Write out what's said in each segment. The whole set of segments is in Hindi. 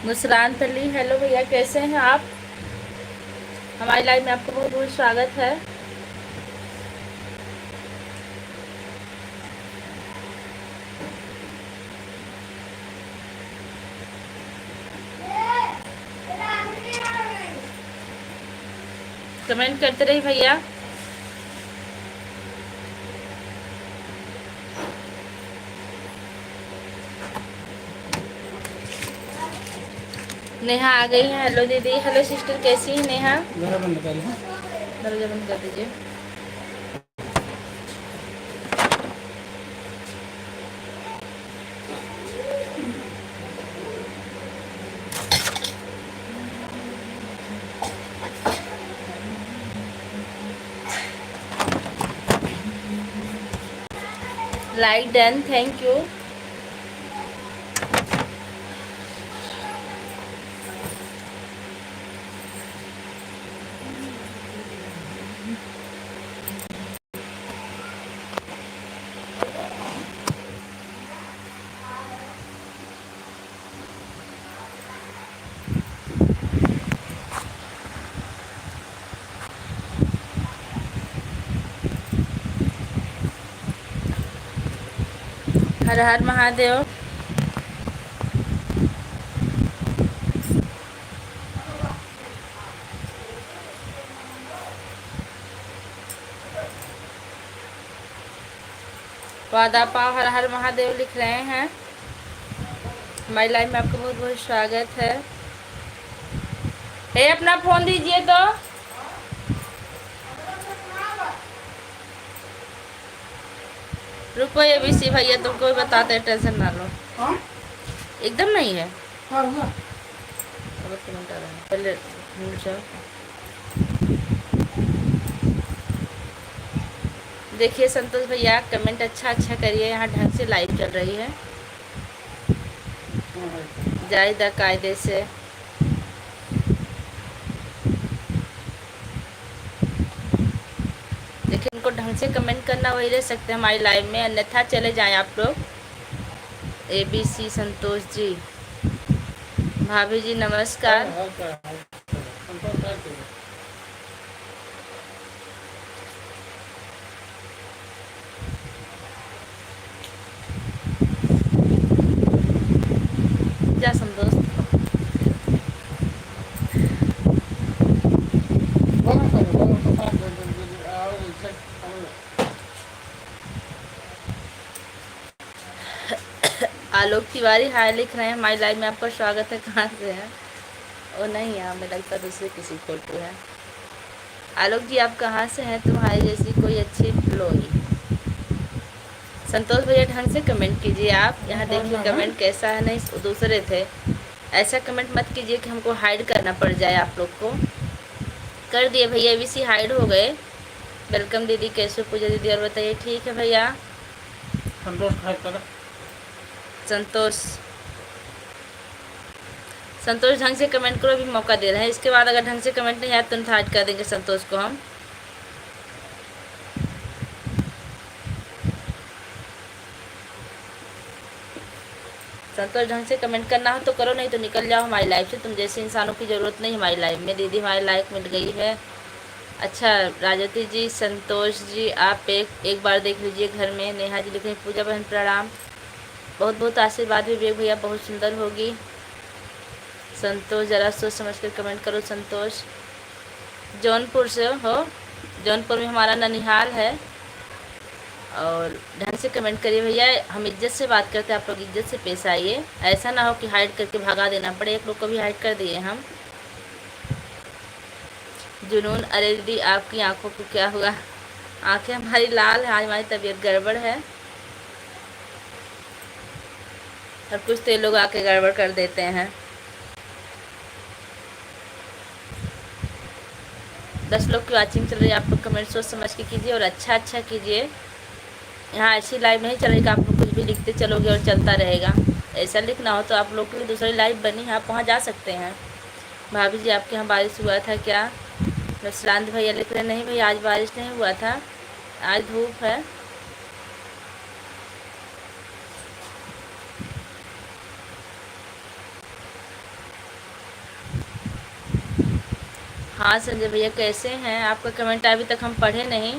मुस्कान तली, हेलो भैया, कैसे हैं आप? हमारी लाइव में आपका बहुत बहुत स्वागत है। कमेंट करते रहिए भैया। नेहा आ गई है। हेलो दीदी, हेलो सिस्टर, कैसी है नेहा? दरवाजा बंद कर दीजिए। Like done, thank you. Har Har Mahadev. वादा पाव हर हर महादेव लिख रहे हैं। हमारी लाइव में आपका बहुत बहुत स्वागत है। ए, अपना फोन दीजिए तो। रुको, ये भी सी भैया तुमको भी बताते, टेंशन ना लो। एकदम नहीं है। पहले देखिए संतोष भैया, कमेंट अच्छा अच्छा करिए, यहाँ ढंग से लाइव चल रही है, जायदा कायदे से। देखिए, इनको ढंग से कमेंट करना, वही रह सकते हैं हमारी लाइव में, अन्यथा चले जाएं आप लोग। ABC संतोष जी, भाभी जी नमस्कार। जा संतोष। आलोक तिवारी हाय लिख रहे हैं। हमारी लाइव में आपका स्वागत है। कहाँ से है? वो नहीं है, हमें लगता है दूसरे किसी फोटो है। आलोक जी, आप कहाँ से हैं? तुम्हारी जैसी कोई अच्छी लोई। संतोष भैया, ढंग से कमेंट कीजिए आप। यहाँ देखिए कमेंट कैसा है। नहीं, दूसरे थे। ऐसा कमेंट मत कीजिए कि हमको हाइड करना पड़ जाए आप लोग को। कर दिए भैया, ABC हाइड हो गए। वेलकम दीदी, कैसे पूजा दीदी? और बताइए। ठीक है भैया। संतोष संतोष ढंग से कमेंट करो, अभी मौका दे रहे हैं। इसके बाद अगर ढंग से कमेंट नहीं आया तो हाइड कर देंगे संतोष को हम। संतोष, ढंग से कमेंट करना हो तो करो, नहीं तो निकल जाओ हमारी लाइफ से। तुम जैसे इंसानों की ज़रूरत नहीं हमारी लाइफ में। दीदी हमारी लाइफ मिल गई है। अच्छा राजवती जी, संतोष जी, आप एक बार देख लीजिए घर में। नेहा जी लिख रही, पूजा बहन प्रणाम, बहुत बहुत आशीर्वाद। विवेक भैया, बहुत सुंदर होगी। संतोष, ज़रा सोच समझ कर कमेंट करो। संतोष जौनपुर से हो? जौनपुर में हमारा ननिहाल है। और ढंग से कमेंट करिए भैया, हम इज्जत से बात करते हैं, आप लोग इज्जत से पेश आइए। ऐसा ना हो कि हाइड करके भगा देना पड़े। एक लोग को भी हाइड कर दिए हम। जुनून, अरे दीदी आपकी आंखों को क्या हुआ? आंखें हमारी लाल है, आज हमारी तबीयत गड़बड़ है। और कुछ तो लोग आके गड़बड़ कर देते हैं। 10 लोग की वॉचिंग चल रही है। आप लोग कमेंट सोच समझ के कीजिए और अच्छा अच्छा कीजिए। यहाँ ऐसी लाइव नहीं चलेगा, आप लोग कुछ भी लिखते चलोगे और चलता रहेगा। ऐसा लिखना हो तो आप लोग के लिए दूसरी लाइव बनी है, आप वहाँ जा सकते हैं। भाभी जी, आपके यहाँ बारिश हुआ था क्या? विश्रांत भैया लिख रहे, नहीं भैया आज बारिश नहीं हुआ था, आज धूप है। हाँ संजय भैया कैसे हैं? आपका कमेंट अभी तक हम पढ़े नहीं,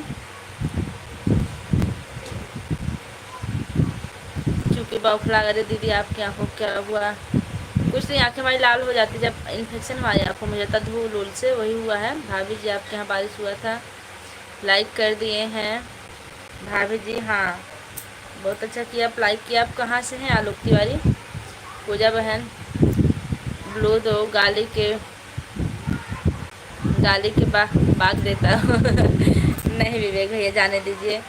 क्योंकि बौखला गए दीदी आपकी आंखों को क्या हुआ? कुछ नहीं, आंखें हमारी लाल हो जाती जब इन्फेक्शन हमारी आंखों में जाता, धूल उल से, वही हुआ है। भाभी जी आपके यहाँ बारिश हुआ था, लाइक कर दिए हैं भाभी जी। हाँ बहुत अच्छा किया, आप लाइक किया। आप कहाँ से हैं? आलोक तिवारी, पूजा बहन, ब्लू दो गाली के बाग देता हूँ नहीं विवेक भैया जाने दीजिए,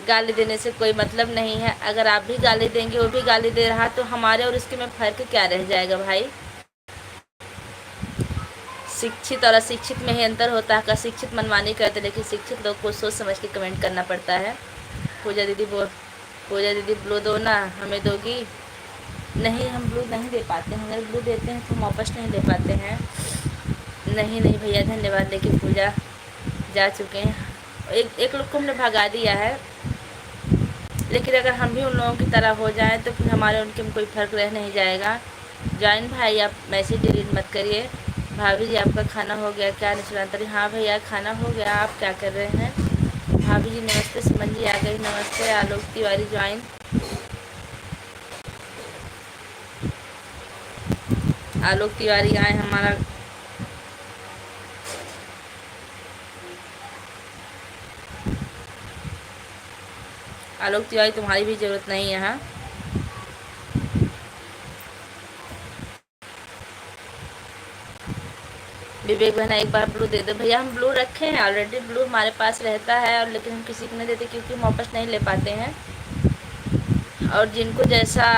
गाली देने से कोई मतलब नहीं है। अगर आप भी गाली देंगे, वो भी गाली दे रहा, तो हमारे और उसके में फ़र्क क्या रह जाएगा भाई? शिक्षित और अशिक्षित में ही अंतर होता है। अशिक्षित मनमानी करते, लेकिन शिक्षित लोग को सोच समझ के कमेंट करना पड़ता है। पूजा दीदी ब्लू दो ना, हमें दोगी? नहीं, हम ब्लू नहीं दे पाते हैं, अगर ब्लू देते हैं तो हम वापस नहीं ले पाते हैं। नहीं नहीं भैया धन्यवाद, लेकिन पूजा जा चुके हैं। एक लोग को हमने भगा दिया है, लेकिन अगर हम भी उन लोगों की तरह हो जाएं तो फिर हमारे उनके में कोई फ़र्क रह नहीं जाएगा। जॉइन भाई आप मैसेज डिलीट मत करिए। भाभी जी आपका खाना हो गया क्या? निशुरांतरी, हाँ भैया खाना हो गया। आप क्या कर रहे हैं? भाभी जी नमस्ते, सुमन जी आ गई, नमस्ते। आलोक तिवारी ज्वाइन, आलोक तिवारी आए हमारा। आलोक तिवारी तुम्हारी भी ज़रूरत नहीं है। हाँ विवेक बहना एक बार ब्लू दे दो। भैया हम ब्लू रखे हैं ऑलरेडी, ब्लू हमारे पास रहता है, और लेकिन हम किसी को नहीं देते क्योंकि हम वापस नहीं ले पाते हैं। और जिनको जैसा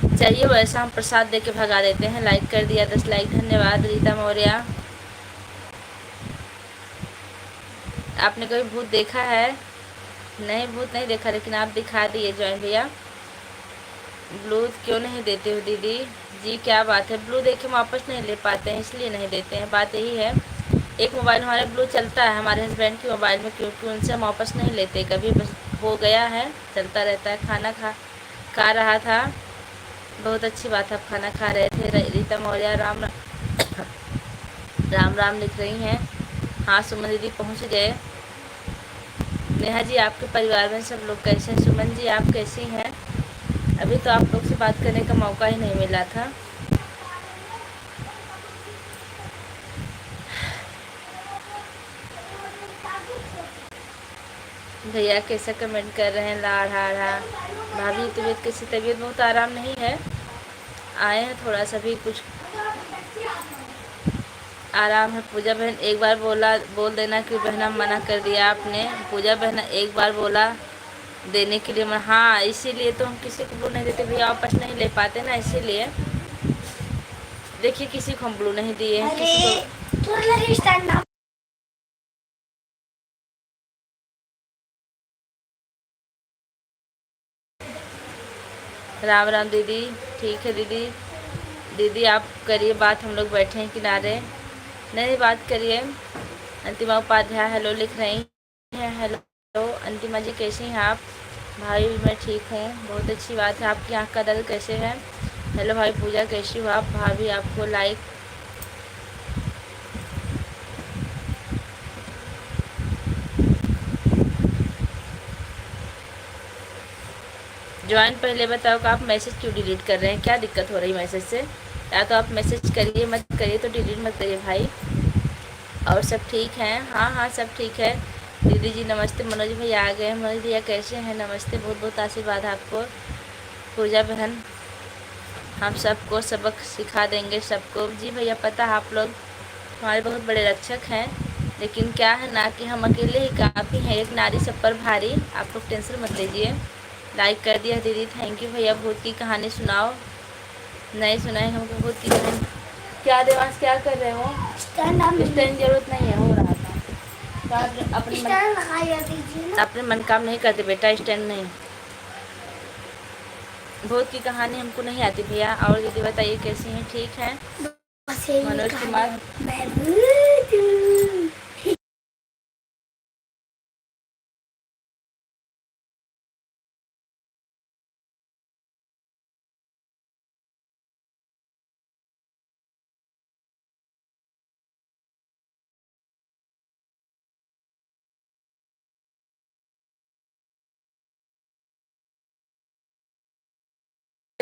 चाहिए वैसा हम प्रसाद दे के भगा देते हैं। लाइक कर दिया, 10 लाइक, धन्यवाद। रीता मौर्य, आपने कभी भूत देखा है? नहीं भूत नहीं देखा, लेकिन आप दिखा दिए जॉइन भैया। ब्लू क्यों नहीं देते हो दीदी जी? क्या बात है, ब्लू देख के हम वापस नहीं ले पाते हैं, इसलिए नहीं देते हैं, बात यही है। एक मोबाइल हमारे ब्लू चलता है हमारे हस्बैंड के मोबाइल में, क्योंकि उनसे हम वापस नहीं लेते कभी, बस हो गया है, चलता रहता है। खाना खा रहा था, बहुत अच्छी बात है, आप खाना खा रहे थे। रीता मौर्य राम राम राम लिख रही हैं। हाँ सुमन दीदी पहुँच गए। नेहा जी आपके परिवार में सब लोग कैसे हैं? सुमन जी आप कैसी हैं? अभी तो आप लोग से बात करने का मौका ही नहीं मिला था। भैया कैसा कमेंट कर रहे हैं? लाड़ा भाभी तबीयत कैसी? तबीयत बहुत आराम नहीं है, आए हैं थोड़ा सा भी कुछ आराम है। पूजा बहन एक बार बोल देना कि बहना मना कर दिया आपने। पूजा बहन एक बार बोला देने के लिए हाँ इसीलिए तो हम किसी को ब्लू नहीं देते भैया, वापस नहीं ले पाते ना, इसीलिए। देखिए किसी को हम ब्लू नहीं दिए हैं, किसी को। राम राम दीदी, ठीक है दीदी। दीदी आप करिए बात, हम लोग बैठे हैं किनारे। नहीं बात करिए। अंतिमा उपाध्याय हेलो लिख रही हैं। हेलो अंतिमा जी कैसी हैं आप? भाई मैं ठीक हूँ, बहुत अच्छी बात है। आपकी आँख का दर्द कैसे है? हेलो भाई पूजा कैसी हो आप? भाभी आपको लाइक ज्वाइन। पहले बताओ कि आप मैसेज क्यों डिलीट कर रहे हैं, क्या दिक्कत हो रही है मैसेज से? या तो आप मैसेज करिए, मत करिए तो डिलीट मत करिए भाई। और सब ठीक हैं? हाँ हाँ सब ठीक है। दीदी जी नमस्ते। मनोज भैया आ गए। मनोज भैया कैसे हैं? नमस्ते, बहुत बहुत आशीर्वाद आपको। पूजा बहन हम सबको सबक सिखा देंगे सबको। जी भैया पता है, आप लोग हमारे बहुत बड़े रक्षक हैं, लेकिन क्या है ना कि हम अकेले ही काफ़ी हैं, एक नारी सब पर भारी। आप लोग टेंशन मत लीजिए। लाइक कर दिया दीदी, थैंक यू भैया। भूत की कहानी सुनाओ। नहीं सुनाई हमको भूत की कहानी। क्या देवांश क्या कर रहे हो? स्टैंड जरूरत नहीं है, हो रहा था तो आप अपने मन काम नहीं करते बेटा, स्टैंड नहीं। भूत की कहानी हमको नहीं आती भैया। और दीदी बताइए कैसी हैं? ठीक हैं? मनोज कुमार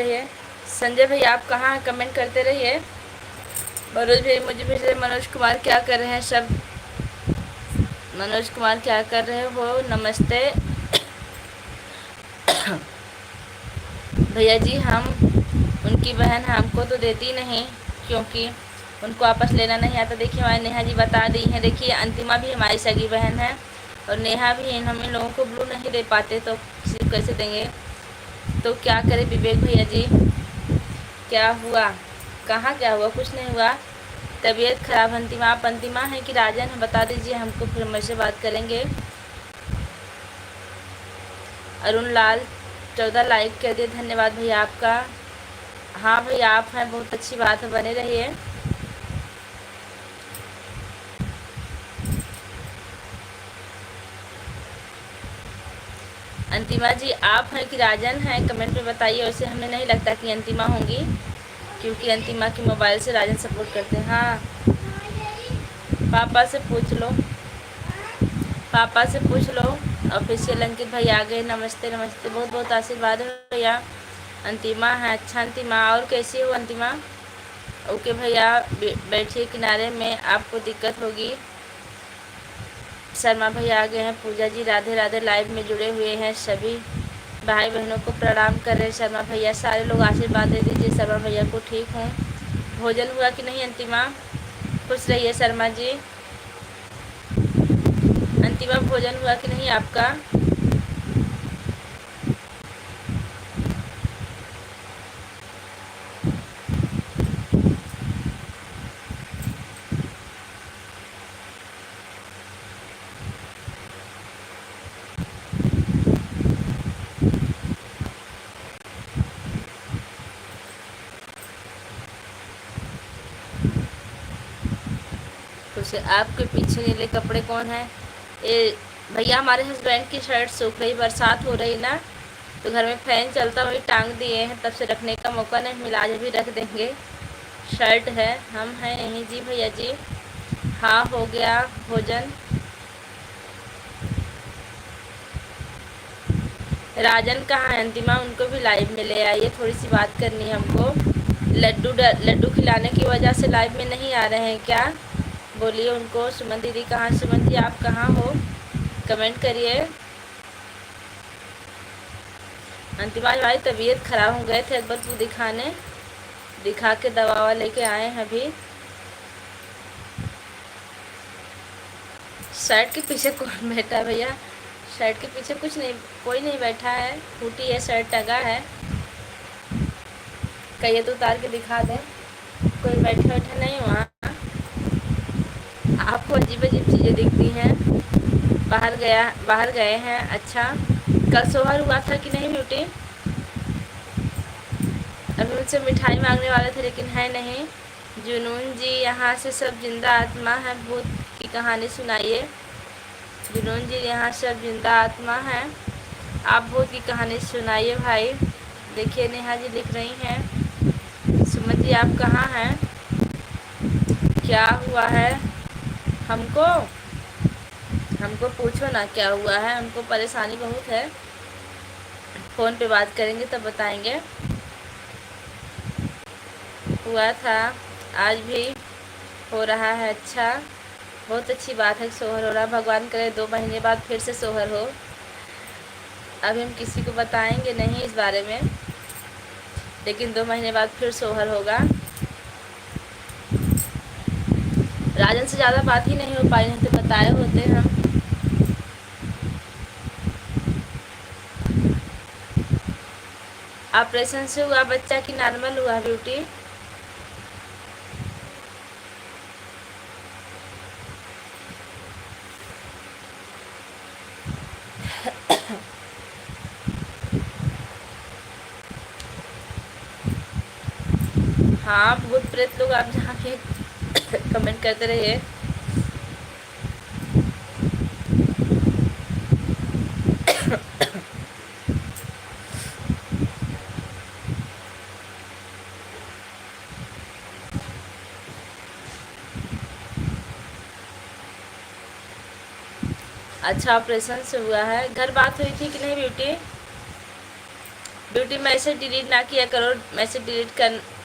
रहिए। संजय भाई आप कहाँ हैं, कमेंट करते रहिए। मनोज भाई मुझे भेज रहे, मनोज कुमार क्या कर रहे हैं सब, मनोज कुमार क्या कर रहे हो, नमस्ते। भैया जी हम उनकी बहन है, हमको तो देती नहीं क्योंकि उनको आपस लेना नहीं आता। देखिए हमारी नेहा जी बता दी हैं, देखिए अंतिमा भी हमारी सगी बहन है और नेहा भी हम इन लोगों को ब्लू नहीं दे पाते तो किसी को कैसे देंगे। तो क्या करे विवेक भैया जी, क्या हुआ, कहाँ क्या हुआ, कुछ नहीं हुआ, तबीयत खराब। अंतिमा आप अंतिमा हैं कि राजन है बता दीजिए हमको, फिर हम से बात करेंगे। अरुण लाल 14 लाइक कर दिए, धन्यवाद भैया आपका। हाँ भैया आप हैं, बहुत अच्छी बात है, बने रहिए। अंतिमा जी आप हैं कि राजन हैं, कमेंट में बताइए। वैसे हमें नहीं लगता कि अंतिमा होंगी क्योंकि अंतिमा के मोबाइल से राजन सपोर्ट करते हैं। हाँ पापा से पूछ लो, पापा से पूछ लो। ऑफिशियल अंकित भाई आ गए, नमस्ते नमस्ते, बहुत बहुत आशीर्वाद है भैया। अंतिमा है, अच्छा अंतिमा और कैसी हो अंतिमा। ओके भैया बैठिए किनारे में, आपको दिक्कत होगी। शर्मा भैया आ गए हैं, पूजा जी राधे राधे, लाइव में जुड़े हुए हैं, सभी भाई बहनों को प्रणाम कर रहे हैं। शर्मा भैया सारे लोग आशीर्वाद दे दीजिए शर्मा भैया को। ठीक हूँ, भोजन हुआ कि नहीं अंतिमा, खुश रहिए शर्मा जी। अंतिमा भोजन हुआ कि नहीं आपका। खुश है। आपके पीछे नीले कपड़े कौन है, ये भैया हमारे हस्बैंड की शर्ट सूख रही, बरसात हो रही ना तो घर में फैन चलता वही टांग दिए हैं, तब से रखने का मौका नहीं मिला, आज भी रख देंगे। शर्ट है, हम हैं यहीं जी भैया जी। हाँ हो गया भोजन। राजन कहाँ है अंतिमा, उनको भी लाइव में ले आइए, थोड़ी सी बात करनी है हमको। लड्डू खिलाने की वजह से लाइव में नहीं आ रहे हैं क्या, बोलिए उनको। सुमन दीदी कहाँ, सुमन जी आप कहाँ हो, कमेंट करिए। अंतिमा हमारी तबीयत खराब हो गए थे, अकबरपुर दिखाने, दिखा के दवा लेके आए हैं अभी। शर्ट के पीछे कौन बैठा है भैया, शर्ट के पीछे कुछ नहीं, कोई नहीं बैठा है, फूटी है शर्ट, टंगा है। कहिए तो उतार के दिखा दें, कोई बैठा बैठा नहीं वहाँ। आपको अजीब अजीब चीज़ें दिखती हैं, बाहर गए हैं। अच्छा कल सोहर हुआ था कि नहीं ब्यूटी, अभी मुझसे मिठाई मांगने वाले थे लेकिन है नहीं। जुनून जी यहाँ से सब जिंदा आत्मा है, भूत की कहानी सुनाइए। जुनून जी यहाँ सब जिंदा आत्मा है, आप भूत की कहानी सुनाइए भाई। देखिए नेहा जी लिख रही हैं। सुमन जी आप कहाँ हैं, क्या हुआ है, हमको हमको पूछो ना क्या हुआ है, हमको परेशानी बहुत है, फ़ोन पे बात करेंगे तब बताएंगे। हुआ था, आज भी हो रहा है। अच्छा बहुत अच्छी बात है, सोहर हो रहा, भगवान करे 2 महीने बाद फिर से सोहर हो। अभी हम किसी को बताएंगे नहीं इस बारे में, लेकिन 2 महीने बाद फिर सोहर होगा। राजन से ज़्यादा बात ही नहीं हो पाई, नहीं तो बताए होते हम। ऑपरेशन से हुआ बच्चा कि नॉर्मल हुआ ब्यूटी। हाँ भूत प्रेत लोग आप जहाँ के कमेंट करते रहिए। अच्छा ऑपरेशन से हुआ है, घर बात हुई थी कि नहीं ब्यूटी। ब्यूटी मैसेज डिलीट ना किया करो, मैसेज डिलीट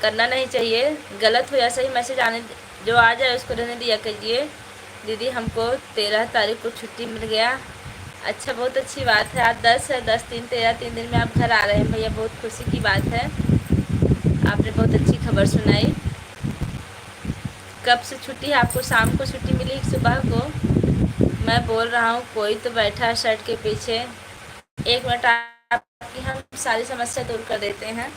करना नहीं चाहिए, गलत हो या सही मैसेज आने जो आ जाए उसको रहने दिया कीजिए। दीदी हमको 13 तारीख को छुट्टी मिल गया। अच्छा, बहुत अच्छी बात है। आज 10 है, 10 3 13 3 दिन में आप घर आ रहे हैं भैया, बहुत खुशी की बात है। आपने बहुत अच्छी खबर सुनाई। कब से छुट्टी है आपको? शाम को छुट्टी मिली, सुबह को? मैं बोल रहा हूँ कोई तो बैठा है शर्ट के पीछे। एक मिनट, आपकी हम सारी समस्या दूर कर देते हैं।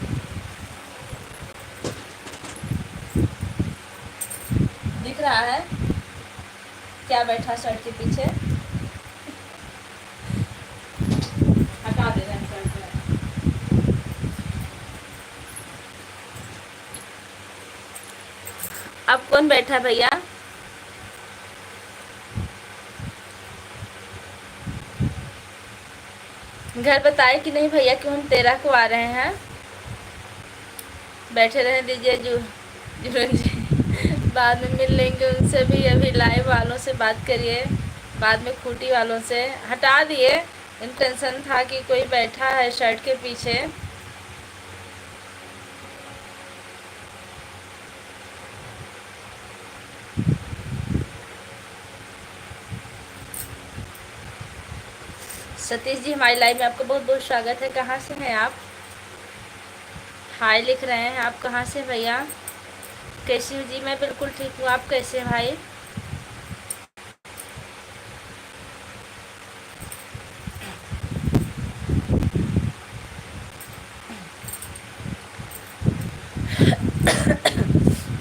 दिख रहा है क्या बैठा शर्ट के पीछे? हटा दे रहे हैं शर्ट को। अब कौन बैठा है भैया? घर बताए कि नहीं भैया कि हम 13 को आ रहे हैं? बैठे रहने दीजिए जी बाद में मिल लेंगे उनसे भी। अभी लाइव वालों से बात करिए, बाद में खूटी वालों से हटा दिए। इन टेंशन था कि कोई बैठा है शर्ट के पीछे। सतीश जी, हमारी लाइव में आपका बहुत बहुत स्वागत है। कहाँ से हैं आप? हाय लिख रहे हैं। आप कहाँ से भैया? कैसी हूँ जी? मैं बिल्कुल ठीक हूँ। आप कैसे हैं भाई?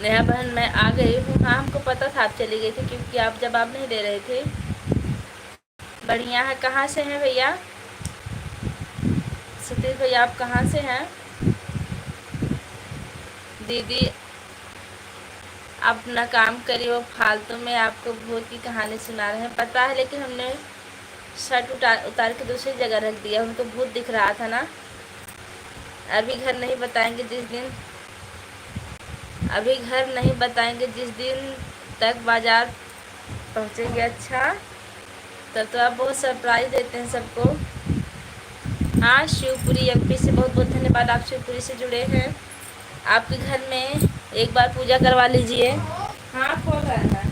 नेहा बहन, मैं आ गई हूँ। हाँ, हमको पता था आप चली गई थी, क्योंकि आप जवाब नहीं दे रहे थे। बढ़िया है। कहाँ से हैं भैया? सतीश भैया, आप कहाँ से हैं? दीदी, अपना काम करिए, वो फालतू में आपको भूत की कहानी सुना रहे हैं, पता है, लेकिन हमने शर्ट उतार के दूसरी जगह रख दिया। उनको भूत दिख रहा था ना। अभी घर नहीं बताएंगे जिस दिन तक बाजार पहुँचेंगे। अच्छा, तब तो आप बहुत सरप्राइज देते हैं सबको। हाँ, शिवपुरी एमपी से बहुत बहुत धन्यवाद। आप शिवपुरी से जुड़े हैं। आपके घर में एक बार पूजा करवा लीजिए। हाँ, खोल रहा है।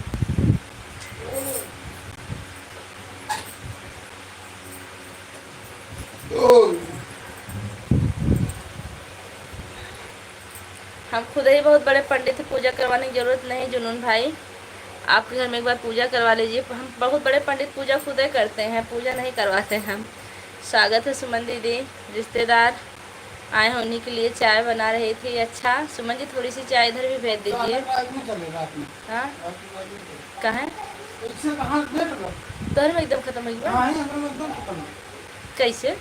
हम खुद ही बहुत बड़े पंडित हैं, पूजा करवाने की ज़रूरत नहीं। जुनून भाई, आपके घर में एक बार पूजा करवा लीजिए। हम बहुत बड़े पंडित पूजा खुद ही करते हैं, पूजा नहीं करवाते हैं हम। स्वागत है सुमन दीदी। रिश्तेदार आए हैं, उन्हीं के लिए चाय बना रही थी। अच्छा सुमन जी, थोड़ी सी चाय इधर भी भेज दीजिए। हाँ, कहाँ तोहर में एकदम खत्म हो गया? कैसे?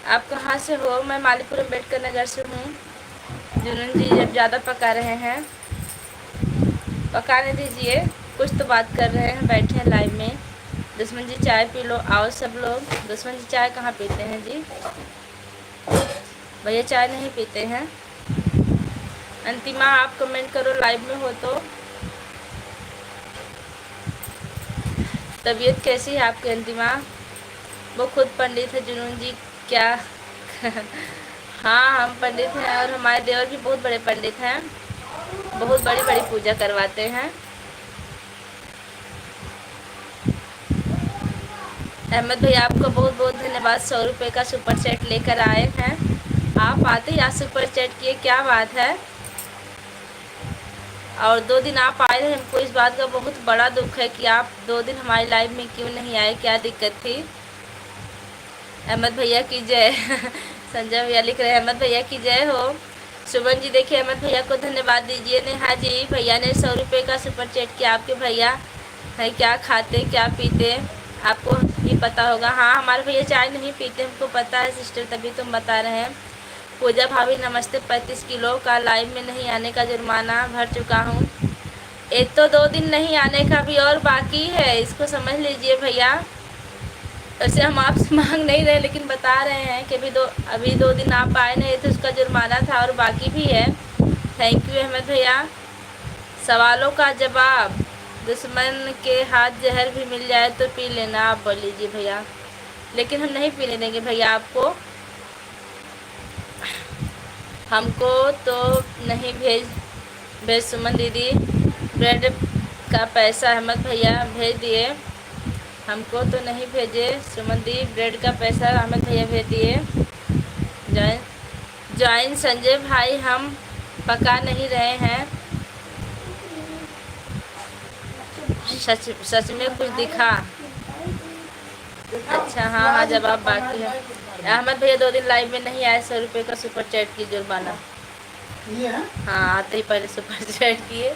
आप कहाँ से हो? मैं मालीपुर अम्बेडकर नगर से हूँ। जुनून जी, जब ज़्यादा पका रहे हैं पकाने दीजिए। कुछ तो बात कर रहे हैं, बैठे हैं लाइव में। दुश्मन जी चाय पी लो, आओ सब लोग। दुश्मन जी चाय कहाँ पीते हैं जी? भैया चाय नहीं पीते हैं। अंतिमा, आप कमेंट करो लाइव में हो तो। तबीयत कैसी है आपकी अंतिमा? वो खुद पंडित है जुनून जी, क्या? हाँ, हम पंडित हैं, और हमारे देवर भी बहुत बड़े पंडित हैं, बहुत बड़ी बड़ी पूजा करवाते हैं। अहमद भैया, आपको बहुत बहुत धन्यवाद। 100 रुपये का सुपर चैट लेकर आए हैं। आप आते ही आज सुपर चैट किए, क्या बात है। और 2 दिन आप आए रहे, हमको इस बात का बहुत बड़ा दुख है कि आप 2 दिन हमारी लाइव में क्यों नहीं आए, क्या दिक्कत थी? अहमद भैया की जय। संजय भैया लिख रहे हैं अहमद भैया की जय हो। सुमन जी, देखिए अहमद भैया को धन्यवाद दीजिए। नेहा जी, भैया ने 100 रुपये का सुपर चैट किया। आपके भैया है क्या खाते क्या पीते आपको ही पता होगा। हाँ, हमारे भैया चाय नहीं पीते, हमको पता है सिस्टर, तभी तुम बता रहे हैं। पूजा भाभी नमस्ते। 35 किलो का लाइव में नहीं आने का जुर्माना भर चुका हूँ। एक तो 2 दिन नहीं आने का भी और बाकी है, इसको समझ लीजिए भैया। वैसे हम आपसे मांग नहीं रहे, लेकिन बता रहे हैं कि अभी 2 दिन आप आए नहीं थे, उसका जुर्माना था और बाकी भी है। थैंक यू अहमद भैया। सवालों का जवाब, दुश्मन के हाथ जहर भी मिल जाए तो पी लेना। आप बोल लीजिए भैया। लेकिन हम नहीं पीने देंगे भैया आपको। हमको तो नहीं भेज सुमन दीदी ब्रेड का पैसा अहमद भैया भेज दिए। हमको तो नहीं भेजे सुमन दी ब्रेड का पैसा अहमद भैया भेज दिए। जॉइन संजय भाई हम पका नहीं रहे हैं। सच में कुछ दिखा। अच्छा हाँ, जवाब बाकी है। अहमद भैया 2 दिन लाइव में नहीं आए, 100 रुपये का सुपर चैट की जुर्माना। हाँ, आते ही पहले सुपर चैट किए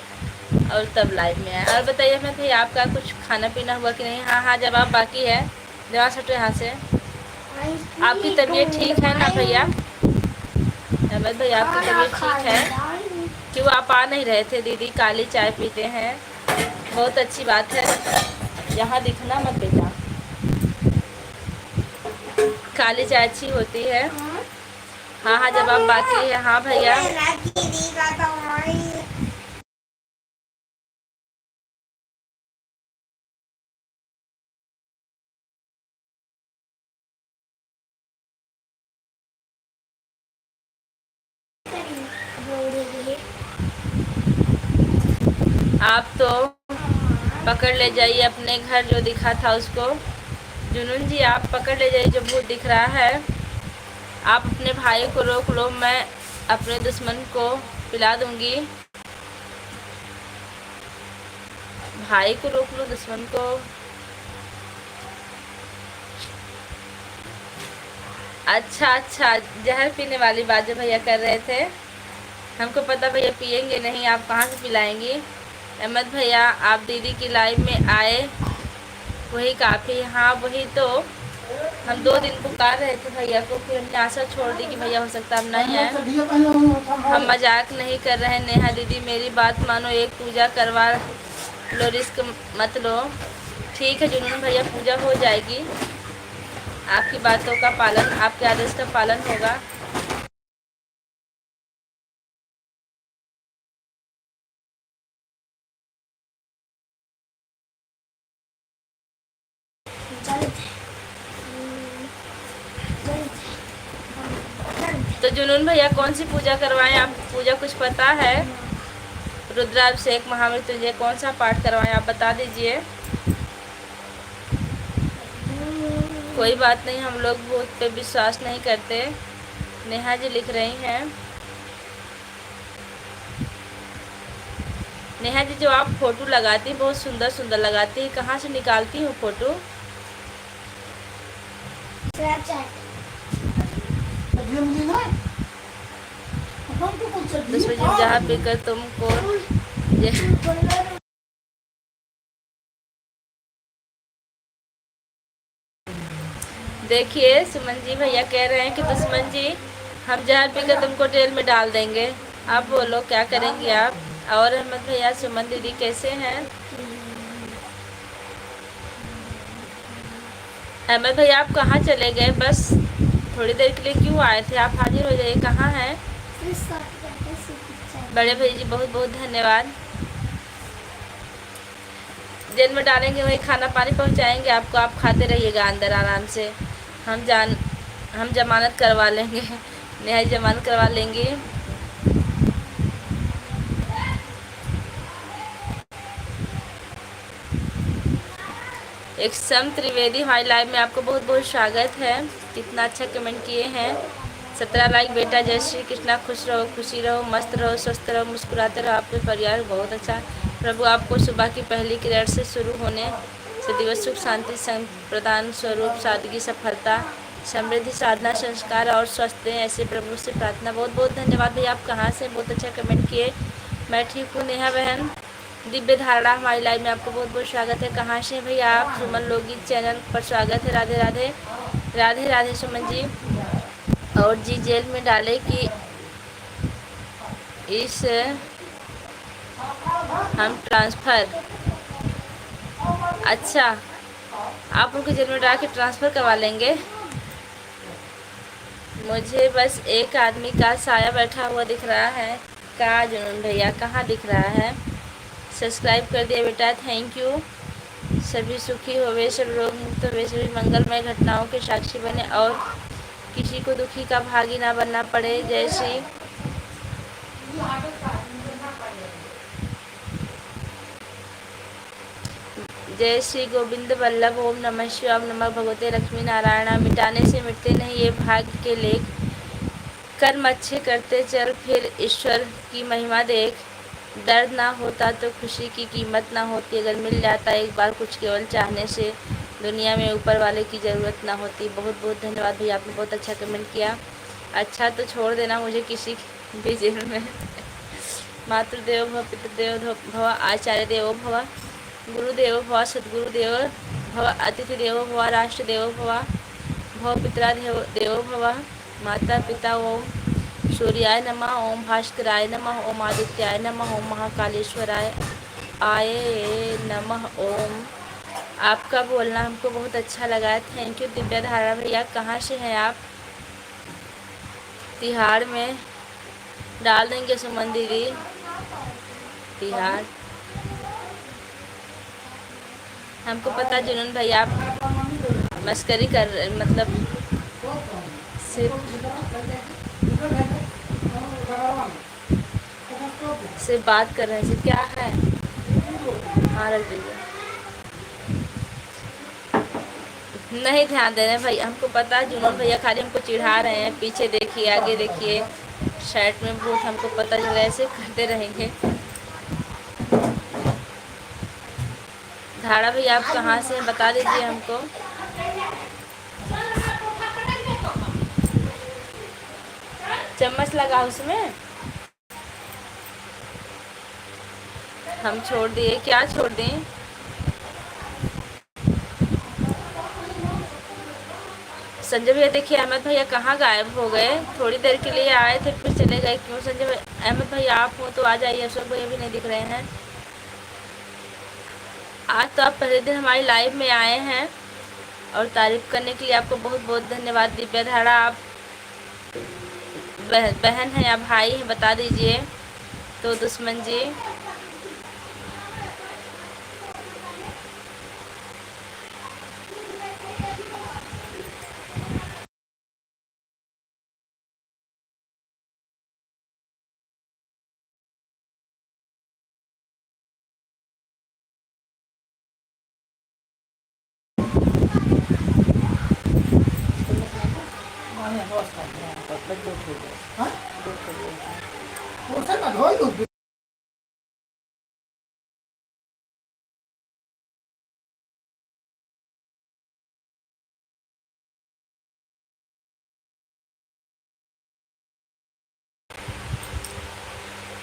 और तब लाइव में आए। और बताइए अहमद भैया आपका कुछ खाना पीना हुआ कि नहीं? हाँ, जवाब बाकी है। जवाब सटो यहाँ से। आपकी तबीयत ठीक है ना भैया? अहमद भैया आपकी तबीयत ठीक है? क्यों आप आ नहीं रहे थे? दीदी काली चाय पीते हैं, बहुत अच्छी बात है। यहाँ दिखना मत बेटा, काली चाय अच्छी होती है। हाँ, जवाब बाकी है। हाँ भैया, आप तो पकड़ ले जाइए अपने घर जो दिखा था उसको। जुनून जी आप पकड़ ले जाइए जो भूत दिख रहा है। आप अपने भाई को रोक लो, मैं अपने दुश्मन को पिला दूंगी। भाई को रोक लो, दुश्मन को। अच्छा, जहर पीने वाली बात जो भैया कर रहे थे, हमको पता भैया पियेंगे नहीं, आप कहाँ से पिलाएंगी? अहमद भैया आप दीदी की लाइव में आए वही काफ़ी। हाँ वही तो, हम 2 दिन पुकार रहे थे भैया को, फिर हमने आशा छोड़ दी कि भैया हो सकता हम नहीं है। हम मजाक नहीं कर रहे हैं। नेहा दीदी मेरी बात मानो, एक पूजा करवा लो, रिस्क मत लो। ठीक है जुनून भैया, पूजा हो जाएगी, आपकी बातों का पालन, आपके आदेश का पालन होगा। तो जुनून भैया कौन सी पूजा करवाएं? आप पूजा कुछ पता है? रुद्राभिषेक, महामृत्युंजय, कौन सा पाठ करवाएं आप बता दीजिए। कोई बात नहीं, हम लोग भूत पे विश्वास नहीं करते। नेहा जी लिख रही हैं। नेहा जी जो आप फोटो लगाती बहुत सुंदर सुंदर लगाती है, कहाँ से निकालती हूँ फोटो? जहाँ पे कर तुमको देखिए सुमन जी भैया कह रहे हैं कि दुश्मन जी हम जहर पीकर तुमको जेल में डाल देंगे। आप बोलो क्या करेंगे आप? और अहमद भैया सुमन दीदी कैसे हैं? अहमद भैया आप कहाँ चले गए? बस थोड़ी देर के लिए क्यों आए थे? आप हाजिर हो जाइए। कहाँ हैं बड़े भैया जी? बहुत बहुत धन्यवाद। जेल में डालेंगे वही खाना पानी पहुंचाएंगे आपको, आप खाते रहिएगा अंदर आराम से। हम जमानत करवा लेंगे, नेहा जमानत करवा लेंगे। एक सम त्रिवेदी हमारी लाइव में आपको बहुत बहुत स्वागत है। कितना अच्छा कमेंट किए हैं। 17 लाइक बेटा। जय श्री कृष्णा। खुश रहो, खुशी रहो, मस्त रहो, स्वस्थ रहो, मुस्कुराते रहो, आपके परिवार बहुत अच्छा। प्रभु आपको सुबह की पहली किरण से शुरू होने से दिवस सुख शांति प्रदान स्वरूप सादगी सफलता समृद्धि साधना संस्कार और स्वस्थ दें, ऐसे प्रभु से प्रार्थना। बहुत बहुत धन्यवाद भैया। आप कहाँ से? बहुत अच्छा कमेंट किए। मैं ठीक हूँ नेहा बहन। दिव्य धारणा हमारी लाइव में आपको बहुत बहुत स्वागत है। कहाँ से भैया आप? सुमन लोगी चैनल पर स्वागत है। राधे राधे। राधे राधे सुमन जी। और जी जेल में डाले कि इस हम ट्रांसफ़र, अच्छा आप उनको जेल में डाल के ट्रांसफ़र करवा लेंगे। मुझे बस एक आदमी का साया बैठा हुआ दिख रहा है। का जुनून भैया कहाँ दिख रहा है? सब्सक्राइब कर दिया बेटा, थैंक यू। सभी सुखी होवे, सब रोग मुक्त होवे, सभी मंगलमय घटनाओं के साक्षी बने और किसी को दुखी का भागी ना बनना पड़े। जय श्री गोविंद वल्लभ। ओम नमः शिवाय। ओम नमः भगवते लक्ष्मी नारायण। मिटाने से मिटते नहीं ये भाग्य के लेख, कर्म अच्छे करते चल फिर ईश्वर की महिमा देख। दर्द ना होता तो खुशी की कीमत ना होती, अगर मिल जाता एक बार कुछ केवल चाहने से दुनिया में ऊपर वाले की ज़रूरत ना होती। बहुत बहुत धन्यवाद भैया, आपने बहुत अच्छा कमेंट किया। अच्छा तो छोड़ देना मुझे किसी भी जेल में। मातृदेवो भव, पितृदेवो भव, आचार्य देवो भव, गुरुदेवो भव, सद्गुरुदेवो भव, अतिथि देवो भव, राष्ट्र देवो भव, भव पितरा देवो भव, माता पिता। ओम सूर्याय नमः, ओम भास्कराय नमः, ओम आदित्याय नमः, ओम महाकालेश्वराय आय नमः। ओम। आपका बोलना हमको बहुत अच्छा लगा है, थैंक यू दिव्या धारा भैया। कहाँ से हैं आप? तिहाड़ में डाल देंगे सुमन दीदी, तिहाड़। हमको पता जुनून भैया आप मस्करी कर रहे, मतलब सिर्फ बात कर रहे हैं। सिर्फ क्या है? हाँ रख दीजिए। नहीं ध्यान दे रहे हैं भाई, हमको पता है जुनून भैया खाली हमको चिढ़ा रहे हैं। पीछे देखिए, आगे देखिए, शर्ट में बहुत हमको पता चल रहा है, ऐसे करते रहेंगे। धारा भैया आप कहाँ से बता दीजिए हमको। चम्मच लगा उसमें, हम छोड़ दिए। क्या छोड़ दें? संजय भैया देखिए, अहमद भैया कहाँ गायब हो गए? थोड़ी देर के लिए आए थे फिर चले गए, क्यों संजय भैया? अहमद भैया आप हो तो आ जाइए, अशोक भैया भी नहीं दिख रहे हैं। आज तो आप पहले दिन हमारी लाइव में आए हैं और तारीफ करने के लिए आपको बहुत बहुत धन्यवाद। दिव्या धारा आप बहन हैं या भाई हैं बता दीजिए। तो दुश्मन जी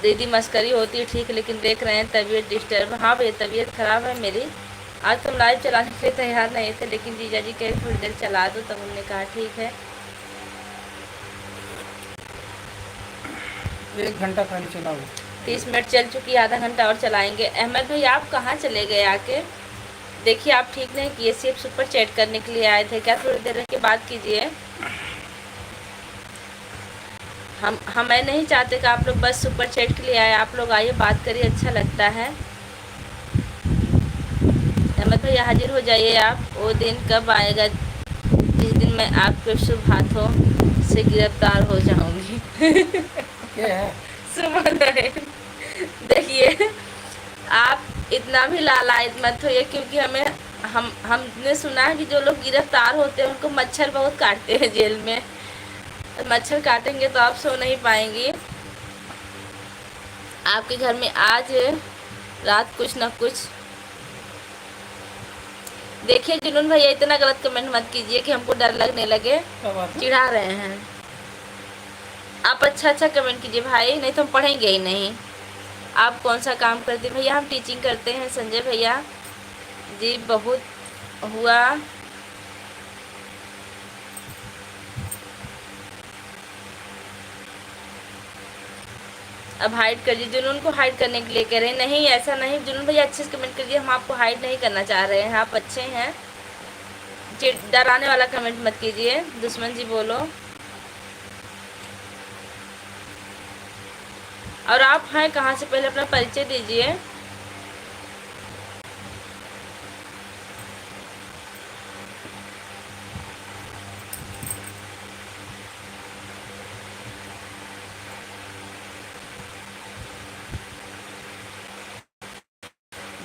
दीदी मस्करी होती है ठीक, लेकिन देख रहे हैं तबीयत डिस्टर्ब। हाँ भैया तबीयत ख़राब है मेरी। आज तो लाइव चलाने के लिए तैयार नहीं थे, लेकिन जीजा जी कहे थोड़ी देर चला दो, तब हमने कहा ठीक है। 1 घंटा खाली चलाओ। 30 मिनट चल चुकी है, आधा घंटा और चलाएंगे। अहमद भाई आप कहाँ चले गए आके? देखिए आप ठीक नहीं किए, सिर्फ सुपर चैट करने के लिए आए थे क्या? थोड़ी देर के बाद कीजिए। हम मैं नहीं चाहते कि आप लोग बस सुपर चैट के लिए आए, आप लोग आइए बात करिए, अच्छा लगता है। अहमद भैया हाजिर हो जाइए आप। वो दिन कब आएगा जिस दिन मैं आपके शुभ हाथों से गिरफ्तार हो जाऊंगी? क्या है? सुमन है। देखिए आप इतना भी लालायत मत होइए, क्योंकि हमने सुना है कि जो लोग गिरफ्तार होते हैं उनको मच्छर बहुत काटते हैं जेल में। मच्छर काटेंगे तो आप सो नहीं पाएंगी। आपके घर में आज रात कुछ न कुछ। देखिए जुनून भैया इतना गलत कमेंट मत कीजिए कि हमको डर लगने लगे, चिढ़ा रहे हैं। आप अच्छा अच्छा कमेंट कीजिए भाई, नहीं तो हम पढ़ेंगे ही नहीं। आप कौन सा काम करते भैया? हम टीचिंग करते हैं संजय भैया जी। बहुत हुआ अब हाइड कर दीजिए। जुनून को हाइड करने के लिए कह रहे हैं? नहीं ऐसा नहीं जुनून भैया, अच्छे से कमेंट करिए, हम आपको हाइड नहीं करना चाह रहे हैं, आप अच्छे हैं। डराने वाला कमेंट मत कीजिए। दुश्मन जी बोलो। और आप हैं कहाँ से? पहले अपना परिचय दीजिए।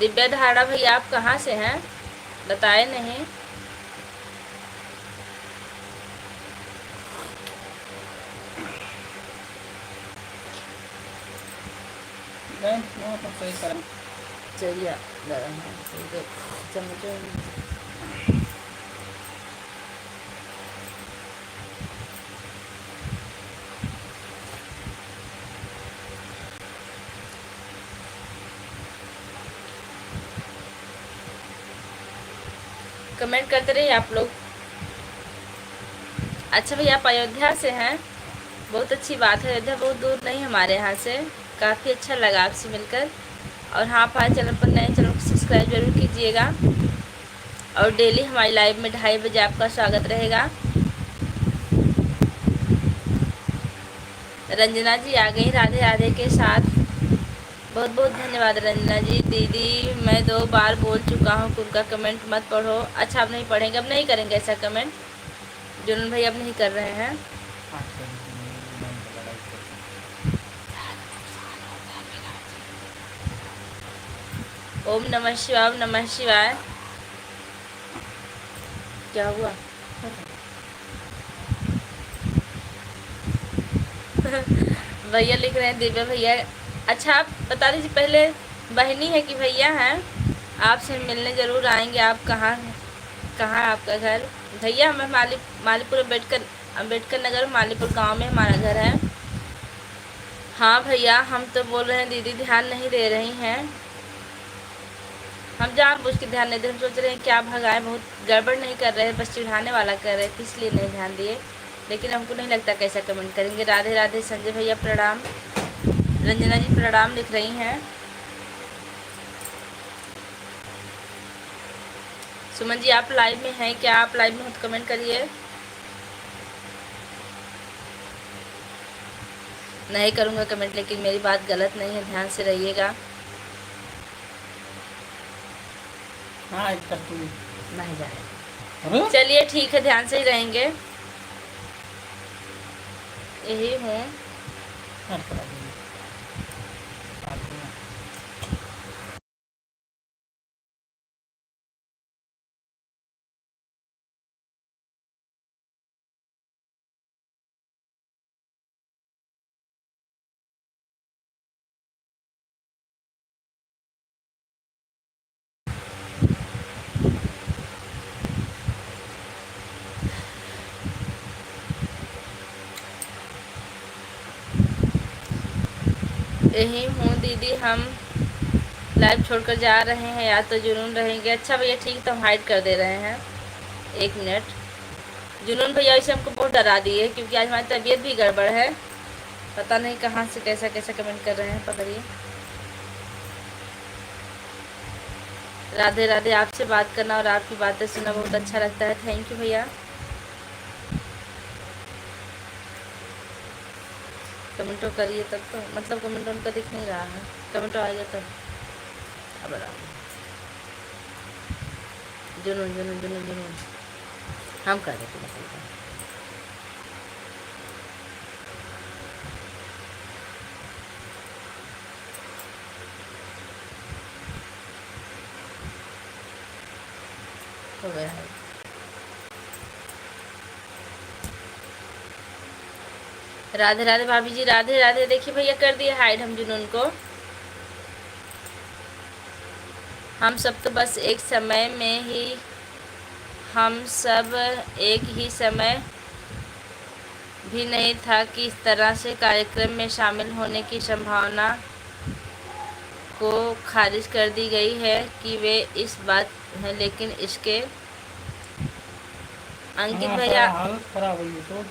दिव्या धारा भैया आप कहाँ से हैं, बताए नहीं। नहीं, वो तो सही कर। चलिए चम्मच कमेंट करते रहिए आप लोग। अच्छा भैया आप अयोध्या से हैं, बहुत अच्छी बात है। अयोध्या बहुत दूर नहीं हमारे यहाँ से, काफ़ी अच्छा लगा आपसे मिलकर। और हाँ, आप हमारे चैनल पर नए, चैनल को सब्सक्राइब जरूर कीजिएगा। और डेली हमारी लाइव में 2:30 बजे आपका स्वागत रहेगा। रंजना जी आ गई राधे राधे के साथ, बहुत बहुत धन्यवाद रंजना जी। दीदी मैं 2 बार बोल चुका हूँ कि उनका कमेंट मत पढ़ो। अच्छा अब नहीं पढ़ेंगे, अब नहीं करेंगे ऐसा कमेंट। जुनून भाई अब नहीं कर रहे हैं। ओम नमः शिवाय, ओम नमः शिवाय। क्या हुआ? भैया लिख रहे हैं दिव्या भैया। अच्छा आप बता दीजिए पहले, बहनी है कि भैया हैं? आपसे मिलने ज़रूर आएंगे। आप कहाँ है आपका घर? भैया हमें मालीपुर अम्बेडकर नगर मालीपुर गांव में हमारा घर है। हाँ भैया हम तो बोल रहे हैं दीदी ध्यान नहीं दे रही हैं। हम जानबूझ के ध्यान नहीं दे, हम सोच रहे हैं क्या भगाएं, बहुत गड़बड़ नहीं कर रहे हैं, बस चिढ़ाने वाला कर रहे थे इसलिए नहीं ध्यान दिए। लेकिन हमको नहीं लगता कैसा कमेंट करेंगे। राधे राधे संजय भैया प्रणाम। रंजना जी प्रणाम लिख रही हैं। सुमन जी आप लाइव में हैं क्या? आप लाइव में हो तो कमेंट करिए। नहीं करूँगा कमेंट, लेकिन मेरी बात गलत नहीं है, ध्यान से रहिएगा। हाँ कर तू नहीं जाए। अरे चलिए ठीक है, ध्यान से ही रहेंगे। यही हूँ। हाँ, करा दूँगी। यही हूँ दीदी, हम लाइव छोड़कर जा रहे हैं या तो जुनून रहेंगे। अच्छा भैया ठीक, तो हम हाइड कर दे रहे हैं। 1 मिनट। जुनून भैया इसे हमको बहुत डरा दिए क्योंकि आज हमारी तबीयत भी गड़बड़ है। पता नहीं कहाँ से कैसा कैसा कमेंट कर रहे हैं, पकड़िए। राधे राधे, आपसे बात करना और आपकी बातें सुनना बहुत अच्छा लगता है। थैंक यू भैया। कमेंटो करिए तब तो, मतलब कमेंट उनका दिख नहीं रहा है, कमेंटो आएगा तब। अब जुनून जुनून जुनून जुनून हम कर देते हैं। हो गया है। राधे राधे भाभी जी, राधे राधे। देखिए भैया कर दिए हाइड हम जुनून को। हम सब तो बस एक समय में ही, हम सब एक ही समय भी नहीं था कि इस तरह से कार्यक्रम में शामिल होने की संभावना को खारिज कर दी गई है कि वे इस बात है। लेकिन इसके अंकित हाँ, भैया, हालत खराब हुई है तो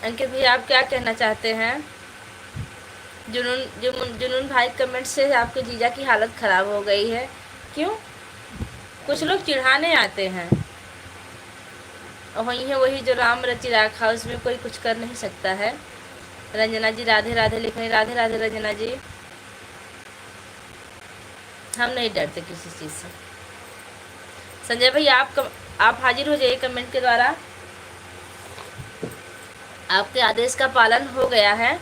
अंकित भैया आप क्या कहना चाहते हैं? जुनून भाई कमेंट से आपके जीजा की हालत ख़राब हो गई है, क्यों? कुछ लोग चिढ़ाने आते हैं और वही है वही जो राम रचि राखा, उसमें कोई कुछ कर नहीं सकता है। रंजना जी राधे राधे लिख रही, राधे राधे रंजना जी। हम नहीं डरते किसी चीज़ से। संजय भैया आप हाजिर हो जाइए कमेंट के द्वारा। आपके आदेश का पालन हो गया है।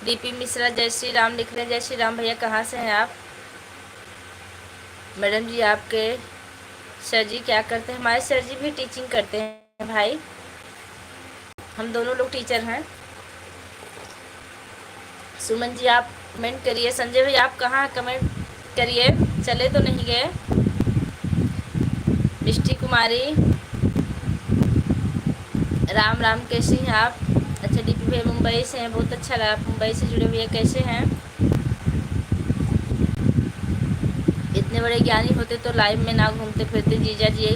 डीपी मिश्रा जय श्री राम लिख रहे हैं। जय श्री राम भैया, कहाँ से हैं आप? मैडम जी आपके सर जी क्या करते हैं? हमारे सर जी भी टीचिंग करते हैं भाई, हम दोनों लोग टीचर हैं। सुमन जी आप कमेंट करिए। संजय भाई आप कहाँ हैं? कमेंट करिए, चले तो नहीं गए? मिष्टी कुमारी राम राम, कैसी हैं आप? अच्छा डीपी भैया मुंबई से हैं, बहुत अच्छा लगा, मुंबई से जुड़े भैया कैसे हैं? इतने बड़े ज्ञानी होते तो लाइव में ना घूमते फिरते। जीजा जी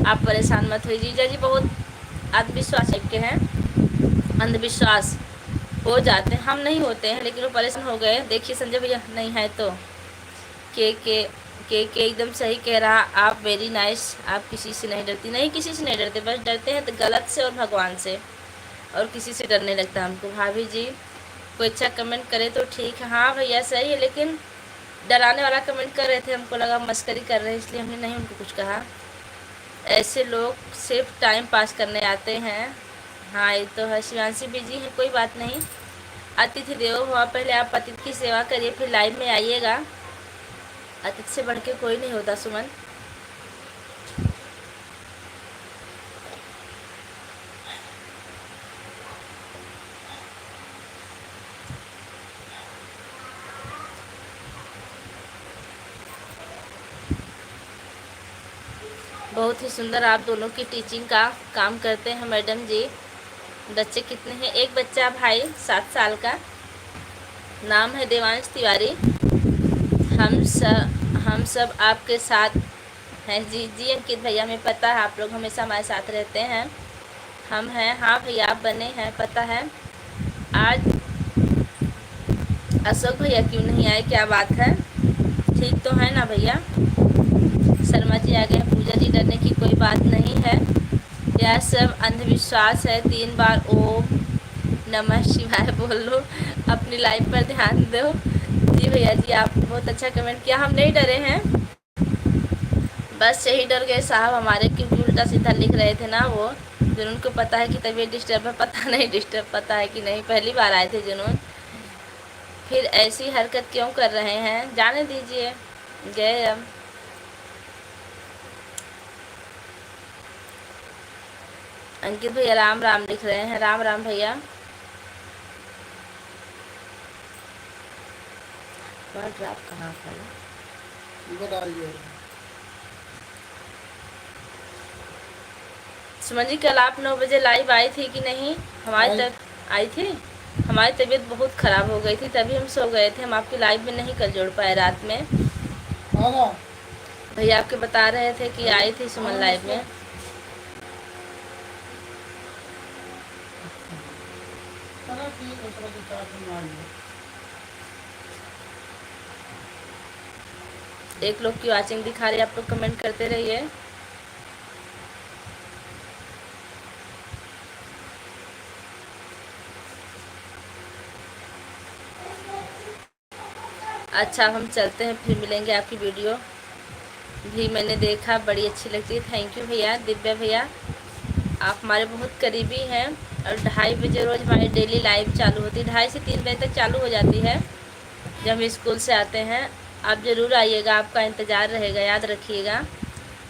आप परेशान मत होइए। जीजा जी बहुत अंधविश्वास टाइप के हैं, अंधविश्वास हो जाते हैं, हम नहीं होते हैं, लेकिन वो परेशान हो गए। देखिए संजय भैया नहीं है तो के एकदम सही कह रहा। आप वेरी नाइस, आप किसी से नहीं डरती। नहीं किसी से नहीं डरते, बस डरते हैं तो गलत से और भगवान से, और किसी से डर नहीं लगता हमको। भाभी जी कोई अच्छा कमेंट करे तो ठीक है। हाँ भैया सही है, लेकिन डराने वाला कमेंट कर रहे थे, हमको लगा मस्करी कर रहे हैं, इसलिए हमने नहीं उनको कुछ कहा। ऐसे लोग सिर्फ टाइम पास करने आते हैं। हाँ ये तो है। शिवांशी बिजी है, कोई बात नहीं। अतिथि देवो भव, पहले आप अतिथि की सेवा करिए फिर लाइव में आइएगा। अतिथि से बढ़ के कोई नहीं होता सुमन। बहुत ही सुंदर आप दोनों की टीचिंग का काम करते हैं मैडम जी। बच्चे कितने हैं? एक बच्चा भाई 7 साल का, नाम है देवांश तिवारी। हम सब आपके साथ हैं। जी जी अंकित भैया, हमें पता है आप लोग हमेशा हमारे साथ रहते हैं। हम हैं, हाँ भैया आप बने हैं, पता है। आज अशोक भैया क्यों नहीं आए, क्या बात है? ठीक तो है ना भैया? शर्मा जी आ गए। पूजा जी डरने की कोई बात नहीं है, यह सब अंधविश्वास है। 3 बार ओम नमः शिवाय बोल लो, अपनी लाइफ पर ध्यान दो। जी भैया जी आप बहुत अच्छा कमेंट किया। हम नहीं डरे हैं, बस यही डर गए साहब हमारे, क्योंकि उल्टा सीधा लिख रहे थे ना वो। जुनून को पता है कि तबीयत डिस्टर्ब है, पता नहीं डिस्टर्ब पता है कि नहीं, पहली बार आए थे जुनून। फिर ऐसी हरकत क्यों कर रहे हैं? जाने दीजिए, गए अब। अंकित भैया राम राम लिख रहे हैं। राम राम भैया। ड्राप कहाँ पर? सुमन जी कल आप 9 बजे लाइव आई थी कि नहीं? हमारी तक आई थी। हमारी तबीयत बहुत ख़राब हो गई थी, तभी हम सो गए थे। हम आपकी लाइव में नहीं कल जोड़ पाए रात में। भैया आपके बता रहे थे कि आई थी सुमन लाइव में। एक लोग की वाचिंग दिखा रही है, आप लोग कमेंट करते रहिए। अच्छा हम चलते हैं, फिर मिलेंगे। आपकी वीडियो भी मैंने देखा, बड़ी अच्छी लगती है। थैंक यू भैया। दिव्या भैया आप हमारे बहुत करीबी हैं, और 2:30 बजे रोज़ हमारी डेली लाइव चालू होती है। 2:30 से 3 बजे तक चालू हो जाती है जब हम स्कूल से आते हैं। आप ज़रूर आइएगा, आपका इंतज़ार रहेगा, याद रखिएगा।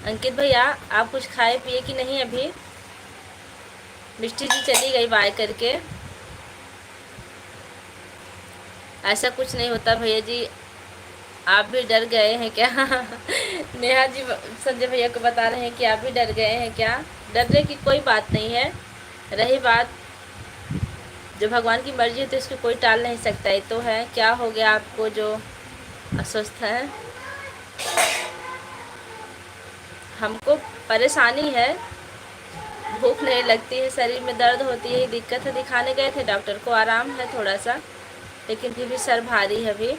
अंकित भैया आप कुछ खाए पिए कि नहीं अभी? मिष्टी जी चली गई बाय करके। ऐसा कुछ नहीं होता भैया जी, आप भी डर गए हैं क्या? नेहा जी संजय भैया को बता रहे हैं कि आप भी डर गए हैं क्या? डरने की कोई बात नहीं है। रही बात जो भगवान की मर्जी है तो इसको कोई टाल नहीं सकता। ये तो है। क्या हो गया आपको जो अस्वस्थ है? हमको परेशानी है, भूख नहीं लगती है, शरीर में दर्द होती है, ये दिक्कत है। दिखाने गए थे डॉक्टर को, आराम है थोड़ा सा, लेकिन फिर भी सर भारी है अभी।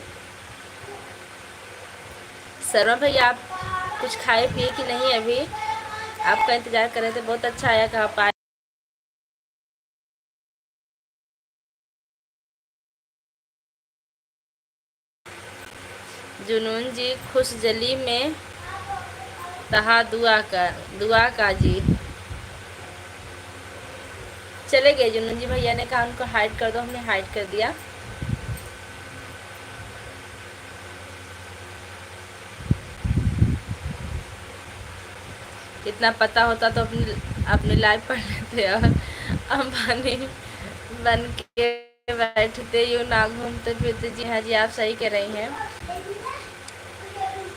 शर्मा भैया आप कुछ खाए पिए कि नहीं अभी? आपका इंतज़ार कर रहे थे। बहुत अच्छा आया कहाँ पाए। जुनून जी खुश जली में रहा दुआ का जी। चले गए जुनून जी, भैया ने कहा उनको हाइड कर दो, हमने हाइड कर दिया। इतना पता होता तो अपनी लाइफ पढ़ लेते और अंबानी बन के बैठते, यूँ ना घूमते फिरते। जी हाँ जी, आप सही कह रही हैं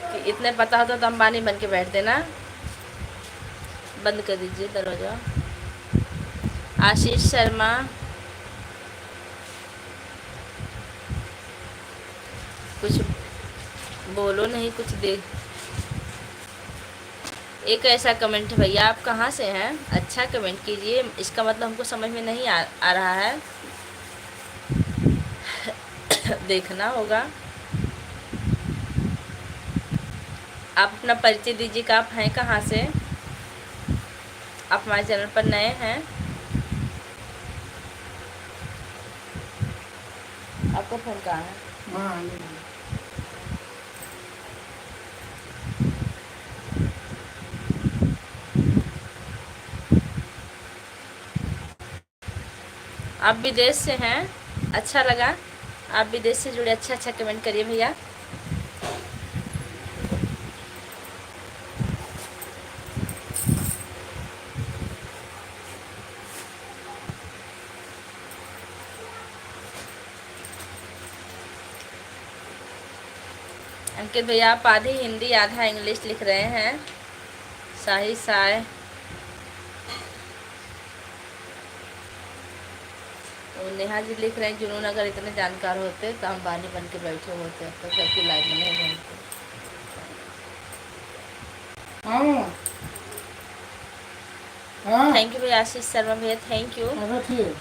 कि इतने पता होता तो अंबानी बन के बैठते ना। बंद कर दीजिए दरवाजा। आशीष शर्मा, कुछ बोलो नहीं, कुछ दे। एक ऐसा कमेंट है भैया, आप कहाँ से हैं? अच्छा कमेंट कीजिए, इसका मतलब हमको समझ में नहीं आ रहा है। देखना होगा। आप अपना परिचय दीजिए कि आप हैं कहाँ से। आप हमारे चैनल पर नए हैं। आपका फ़ोन कहाँ है? हाँ ये आप विदेश से हैं, अच्छा लगा। आप विदेश से जुड़े, अच्छा अच्छा कमेंट करिए भैया। अंकित भैया, आप आधी हिंदी आधा इंग्लिश लिख रहे हैं। शाही साय, नेहा जी लिख रहे हैं, जुनून अगर इतने जानकार होते तो अंबानी बन के बैठे होते, अब तक सबकी लाइफ में नहीं घूमते। हाँ हाँ थैंक यू भैया। आशीष शर्मा भैया, थैंक यू। रखिए।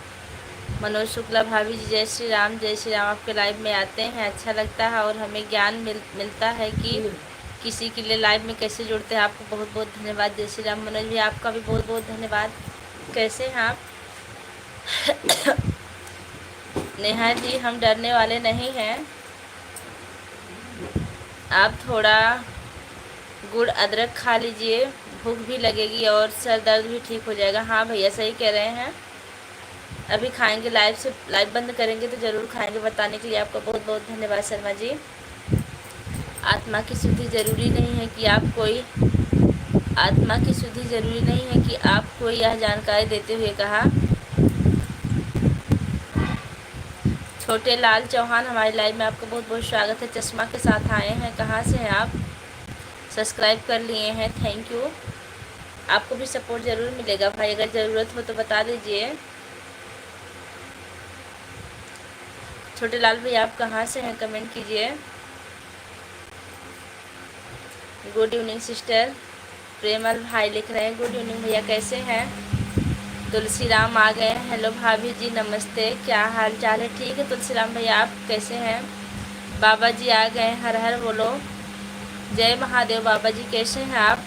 मनोज शुक्ला भाभी जी, जय श्री राम जय श्री राम। आपके लाइव में आते हैं, अच्छा लगता है और हमें ज्ञान मिलता है कि किसी के लिए लाइव में कैसे जुड़ते हैं। आपको बहुत बहुत धन्यवाद। जय श्री राम। मनोज भैया, आपका भी बहुत बहुत धन्यवाद। कैसे हैं आप? नेहा जी, हम डरने वाले नहीं हैं। आप थोड़ा गुड़ अदरक खा लीजिए, भूख भी लगेगी और सर दर्द भी ठीक हो जाएगा। हाँ भैया, सही कह रहे हैं। अभी खाएंगे, लाइव बंद करेंगे तो ज़रूर खाएंगे। बताने के लिए आपका बहुत बहुत धन्यवाद शर्मा जी। आत्मा की शुद्धि ज़रूरी नहीं है कि आप कोई आत्मा की शुद्धि ज़रूरी नहीं है कि आपको यह जानकारी देते हुए कहा। छोटे लाल चौहान, हमारे लाइव में आपका बहुत बहुत स्वागत है। चश्मा के साथ आए हैं, कहाँ से हैं आप? सब्सक्राइब कर लिए हैं, थैंक यू। आपको भी सपोर्ट ज़रूर मिलेगा भाई, अगर ज़रूरत हो तो बता दीजिए। छोटे लाल भैया, आप कहाँ से हैं? कमेंट कीजिए। Good evening sister. प्रेमल भाई लिख रहे हैं गुड इवनिंग भैया, कैसे हैं? तुलसी राम आ गए हैं। हेलो भाभी जी, नमस्ते, क्या हाल चाल है? ठीक है तुलसी राम भैया, आप कैसे हैं? बाबा जी आ गए, हर हर बोलो। जय महादेव। बाबा जी कैसे हैं आप?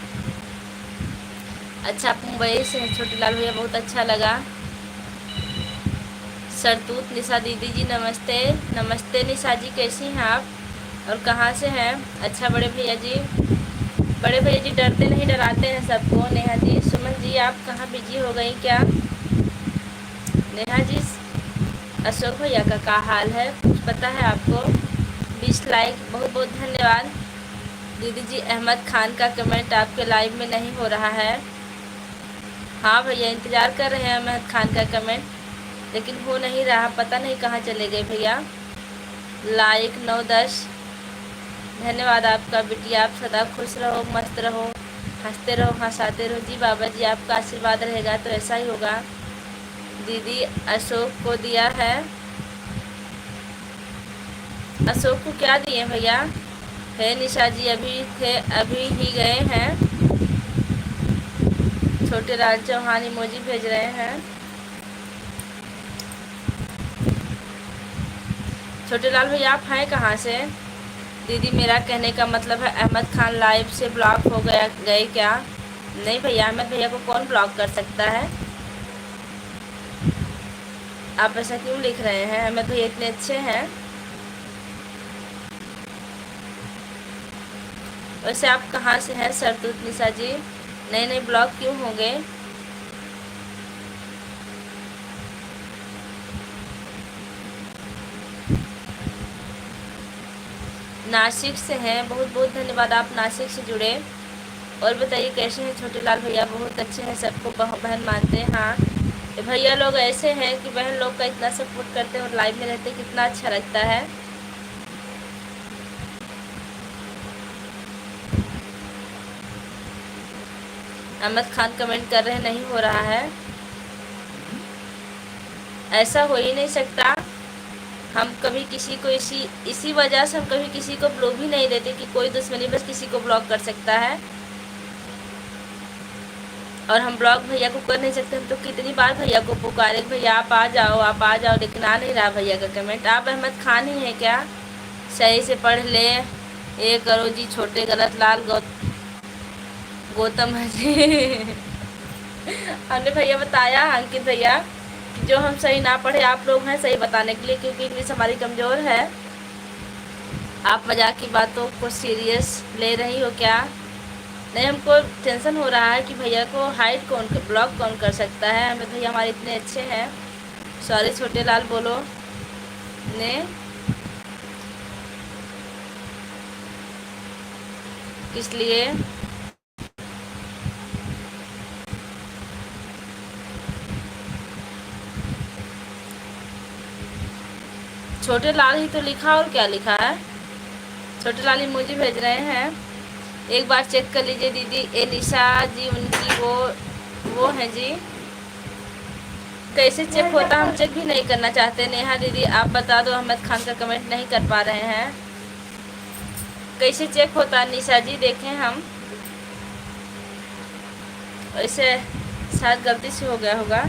अच्छा, आप मुंबई से हैं छोटे लाल भैया, बहुत अच्छा लगा। सरतूत निशा दीदी जी, नमस्ते। नमस्ते निशा जी, कैसी हैं आप और कहाँ से हैं? अच्छा बड़े भैया जी, बड़े भैया जी डरते नहीं, डराते हैं सबको। नेहा जी, सुमन जी, आप कहाँ बिजी हो गई क्या? नेहा जी, अशोक भैया का क्या हाल है, कुछ पता है आपको? 20 लाइक, बहुत बहुत धन्यवाद। दीदी जी, अहमद खान का कमेंट आपके लाइव में नहीं हो रहा है। हाँ भैया, इंतज़ार कर रहे हैं अहमद खान का कमेंट, लेकिन हो नहीं रहा, पता नहीं कहाँ चले गए भैया। लाइक 9-10, धन्यवाद आपका बिटिया। आप सदा खुश रहो, मस्त रहो, हंसते रहो, हंसाते रहो। जी बाबा जी, आपका आशीर्वाद रहेगा तो ऐसा ही होगा। दीदी अशोक को दिया है। अशोक को क्या दिए भैया? है निशा जी, अभी थे, अभी ही गए हैं। छोटे लाल चौहान इमोजी भेज रहे हैं। छोटे लाल भैया, आप हैं कहाँ से? दीदी, मेरा कहने का मतलब है अहमद खान लाइव से ब्लॉक हो गए क्या? नहीं भैया, अहमद भैया को कौन ब्लॉक कर सकता है? आप ऐसा क्यों लिख रहे हैं? अहमद भैया इतने अच्छे हैं। वैसे आप कहाँ से हैं सरतूत निशा जी? नए नए ब्लॉग क्यों होंगे? नासिक से हैं, बहुत बहुत धन्यवाद, आप नासिक से जुड़े। और बताइए कैसे हैं छोटे लाल भैया? बहुत अच्छे हैं, सबको बहन मानते हैं। हाँ, ये भैया लोग ऐसे हैं कि बहन लोग का इतना सपोर्ट करते हैं और लाइव में रहते हैं, कितना अच्छा लगता है। अहमद खान कमेंट कर रहे हैं नहीं हो रहा है, ऐसा हो ही नहीं सकता। हम कभी किसी को इसी वजह से हम कभी किसी को ब्लॉक भी नहीं देते कि कोई दुश्मनी बस किसी को ब्लॉक कर सकता है, और हम ब्लॉक भैया को कर नहीं सकते। हम तो कितनी बार भैया को पुकारे भैया आप आ जाओ, आप आ जाओ, लेकिन आ नहीं रहा भैया का कमेंट। आप अहमद खान ही हैं क्या? सही से पढ़ ले, ये करो जी छोटे गलत लाल गौतम है जी। हमने भैया बताया अंकित भैया कि जो हम सही ना पढ़े आप लोग हैं सही बताने के लिए, क्योंकि इंग्लिश हमारी कमज़ोर है। आप मजाक की बातों को सीरियस ले रही हो क्या? नहीं, हमको टेंशन हो रहा है कि भैया को हाइड कौन ब्लॉक कौन कर सकता है। हमें भैया हमारे इतने अच्छे हैं। सॉरी छोटे लाल बोलो ने किस लिए? छोटे लाल ही तो लिखा, और क्या लिखा है? छोटे लाल ही मुझे भेज रहे हैं। एक बार चेक कर लीजिए दीदी। ए निशा जी उनकी वो हैं जी। कैसे चेक होता? हम चेक भी नहीं करना चाहते। नेहा दीदी आप बता दो, अहमद खान का कमेंट नहीं कर पा रहे हैं, कैसे चेक होता? निशा जी देखें हम, ऐसे शायद गलती से हो गया होगा।